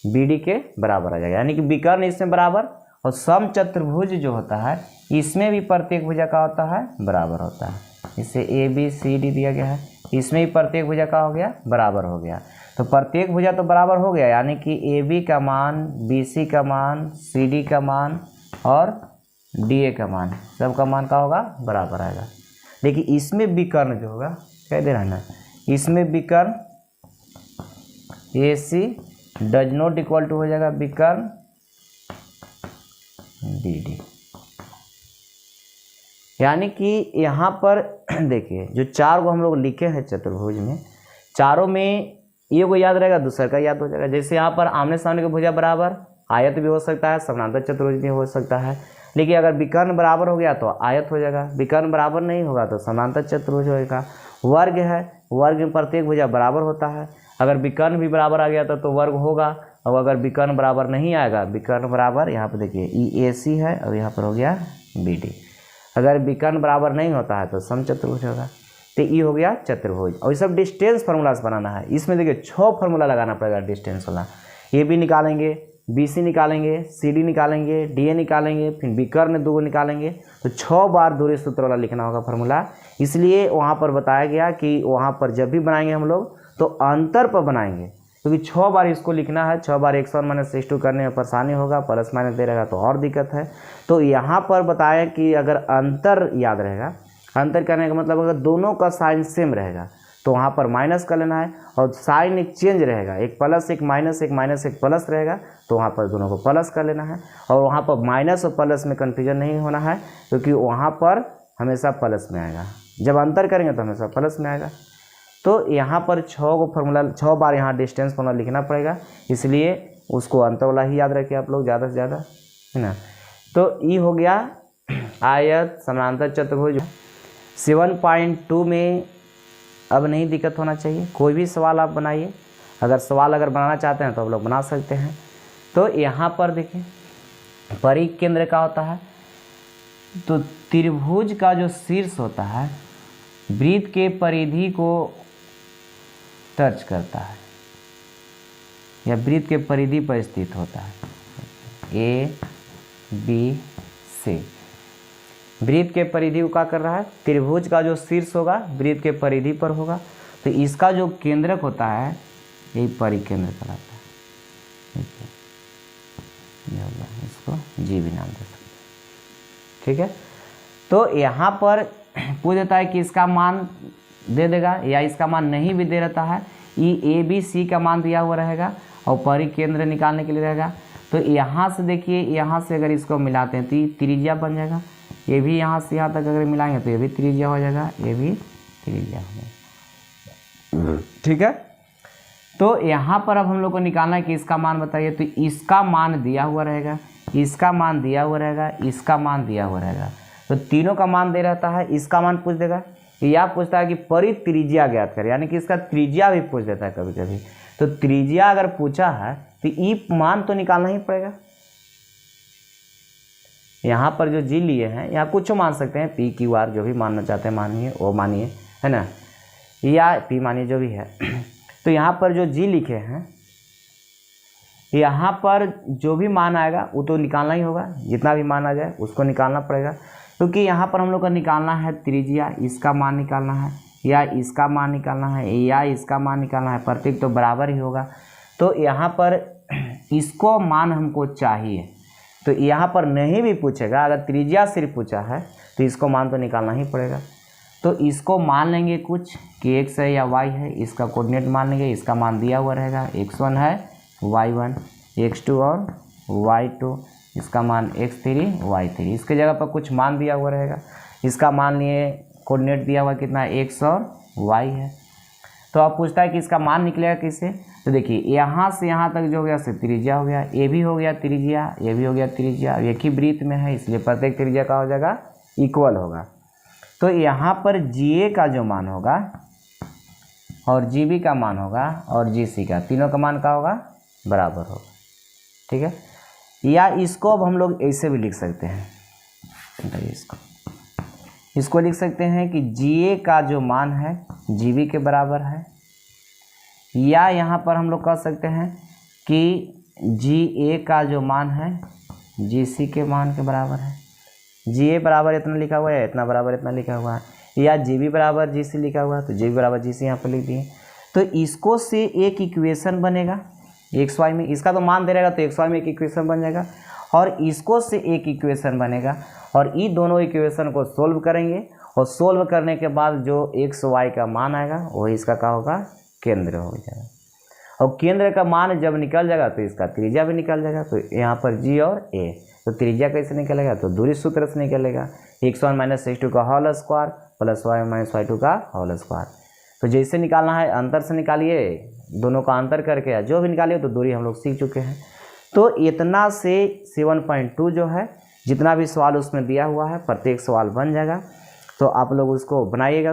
बी डी के बराबर आ जाएगा, यानी कि विकर्ण इसमें बराबर। और समचतुर्भुज जो होता है इसमें भी प्रत्येक भुजा का होता है बराबर होता है। इसे ए बी सी डी दिया गया है, इसमें भी प्रत्येक भुजा का हो गया बराबर हो गया। तो प्रत्येक भुजा तो बराबर हो गया, यानी कि ए बी का मान, बी सी का मान, सी डी का मान और डी ए का मान, सब का मान का होगा बराबर आएगा। लेकिन इसमें विकर्ण जो होगा कह दे रहा है ना, इसमें विकर्ण ए सी डज नॉट इक्वल टू हो जाएगा विकर्ण बी डी। यानी कि यहाँ पर देखिए जो चार को हम लोग लिखे हैं चतुर्भुज में, चारों में एक को याद रहेगा दूसरे का याद हो जाएगा। जैसे यहाँ पर आमने सामने की भुजा बराबर, आयत भी हो सकता है, समानांतर चतुर्भुज भी हो सकता है। लेकिन अगर विकर्ण बराबर हो गया तो आयत हो जाएगा, विकर्ण बराबर नहीं होगा तो समानांतर चतुर्भुज होगा। वर्ग है, वर्ग में प्रत्येक भुजा बराबर होता है। अगर विकर्ण भी बराबर आ गया तो वर्ग होगा। और अगर विकर्ण बराबर नहीं आएगा, विकर्ण बराबर यहाँ पर देखिए ई ए सी है और यहाँ पर हो गया बी डी। अगर विकर्ण बराबर नहीं होता है तो समचतुर्भुज होगा। तो ये हो गया चतुर्भुज। और ये सब डिस्टेंस फार्मूला से बनाना है। इसमें देखिए 6 फार्मूला लगाना पड़ेगा डिस्टेंस वाला। ए बी निकालेंगे, बी सी निकालेंगे, सी डी निकालेंगे, डी ए निकालेंगे, फिर विकर्ण 2 निकालेंगे। तो 6 बार दूरी सूत्र वाला लिखना होगा फार्मूला। इसलिए वहाँ पर बताया गया कि वहाँ पर जब भी बनाएंगे हम लोग तो अंतर पर बनाएंगे, क्योंकि 6 बार इसको लिखना है। 6 बार x1 - x2 करने में परेशानी होगा, प्लस माइनस दे रहेगा तो और दिक्कत है। तो यहाँ पर बताया कि अगर अंतर याद रहेगा, अंतर करने का मतलब अगर दोनों का साइन सेम रहेगा तो वहाँ पर माइनस कर लेना है। और साइन एक चेंज रहेगा, एक प्लस एक माइनस, एक माइनस एक प्लस रहेगा तो वहाँ पर दोनों को प्लस कर लेना है। और वहाँ पर माइनस और प्लस में कन्फ्यूजन नहीं होना है, क्योंकि वहाँ पर हमेशा प्लस में आएगा, जब अंतर करेंगे तो हमेशा प्लस में आएगा। तो यहाँ पर 6 को फार्मूला 6 बार यहाँ डिस्टेंस फार्मूला लिखना पड़ेगा, इसलिए उसको अंतर वाला ही याद रखिए आप लोग ज़्यादा से ज़्यादा, है ना। तो ये हो गया आयत समानांतर चतुर्भुज। 7.2 में अब नहीं दिक्कत होना चाहिए, कोई भी सवाल आप बनाइए। अगर बनाना चाहते हैं तो आप लोग बना सकते हैं। तो यहाँ पर देखिए परिघ केंद्र का होता है, तो त्रिभुज का जो शीर्ष होता है वृत्त के परिधि को टच करता है या वृत्त के परिधि पर स्थित होता है। ए बी सी वृत्त के परिधि को क्या कर रहा है, त्रिभुज का जो शीर्ष होगा वृत्त के परिधि पर होगा। तो इसका जो केंद्रक होता है यही परिघ केंद्र कहलाता है। ये हो गया, इसको जी भी नाम दे सकते हैं, ठीक है। तो यहाँ पर पूछ देता है कि इसका मान दे देगा या इसका मान नहीं भी दे रहता है। ए बी सी का मान दिया हुआ रहेगा और परिघ केंद्र निकालने के लिए रहेगा। तो यहाँ से देखिए, यहाँ से अगर इसको मिलाते हैं तो त्रिज्या बन जाएगा। ये भी यहाँ से यहाँ तक अगर मिलाएंगे तो ये भी त्रिज्या हो जाएगा, ये भी त्रिज्या हो जाएगा, ठीक है। तो यहाँ पर अब हम लोग को निकालना है कि इसका मान बताइए। तो इसका मान दिया हुआ रहेगा, इसका मान दिया हुआ रहेगा, इसका मान दिया हुआ रहेगा। तो तीनों का मान दे रहता है। इसका मान पूछ देगा, या पूछता है कि परिघ त्रिज्या ज्ञात करें, यानी कि इसका त्रिज्या भी पूछ देता है कभी कभी। तो त्रिज्या अगर पूछा है तो तो ई मान तो निकालना ही पड़ेगा। यहाँ पर जो जी लिए हैं, यहाँ कुछ मान सकते हैं, पी क्यू आर जो भी मानना चाहते हैं मानिए, वो मानिए, है ना, या पी मानिए जो भी है। तो यहाँ पर जो जी लिखे हैं, यहाँ पर जो भी मान आएगा वो तो निकालना ही होगा, जितना भी मान आ जाए उसको निकालना पड़ेगा, क्योंकि यहाँ पर हम लोग को निकालना है त्रिज्या, इसका मान निकालना है, या इसका मान निकालना है, या इसका मान निकालना है, प्रत्येक तो बराबर ही होगा। तो यहाँ पर इसको मान हमको चाहिए, तो यहाँ पर नहीं भी पूछेगा, अगर त्रिज्या सिर्फ पूछा है तो इसको मान तो निकालना ही पड़ेगा। तो इसको मान लेंगे कुछ कि x है या y है, इसका कोऑर्डिनेट मान लेंगे, इसका मान दिया हुआ रहेगा, x1 है, y1, x2 और y2, इसका मान x3 y3, इसके जगह पर कुछ मान दिया हुआ रहेगा, इसका मान लिए कोऑर्डिनेट दिया हुआ कितना है, x और y है। तो अब पूछता है कि इसका मान निकलेगा किससे, तो देखिए यहाँ से यहाँ तक जो हो गया से त्रिज्या हो गया, ये भी हो गया त्रिज्या, ये भी हो गया त्रिज्या, एक ही वृत्त में है इसलिए प्रत्येक त्रिज्या का हो जाएगा इक्वल होगा। तो यहाँ पर GA का जो मान होगा और GB का मान होगा और GC का, तीनों का मान का होगा बराबर होगा, ठीक है। या इसको अब हम लोग ऐसे भी लिख सकते हैं, इसको लिख सकते हैं कि GA का जो मान है GB के बराबर है, या यहाँ पर हम लोग कह सकते हैं कि GA का जो मान है GC के मान के बराबर है। GA बराबर इतना लिखा हुआ है, इतना बराबर इतना लिखा हुआ है, या GB बराबर GC लिखा हुआ है तो GB बराबर GC यहाँ पर लिख दिए। तो इसको से एक इक्वेशन बनेगा XY में, इसका तो मान दे रहेगा तो XY में एक इक्वेशन बन जाएगा, और इसको से एक इक्वेशन बनेगा, और ये दोनों इक्वेशन को सोल्व करेंगे, और सोल्व करने के बाद जो XY का मान आएगा वही इसका क्या होगा, केंद्र हो जाएगा। और केंद्र का मान जब निकल जाएगा तो इसका त्रिज्या भी निकल जाएगा। तो यहाँ पर G और A, तो त्रिज्या कैसे निकलेगा, तो दूरी सूत्र से निकलेगा, x1 - x2 का whole square plus y - y2 का होल स्क्वायर। तो जैसे निकालना है अंतर से निकालिए, दोनों का अंतर करके जो भी निकालिए, तो दूरी हम लोग सीख चुके हैं। तो इतना से 7.2 जो है, जितना भी सवाल उसमें दिया हुआ है प्रत्येक सवाल बन जाएगा। तो आप लोग उसको बनाइएगा।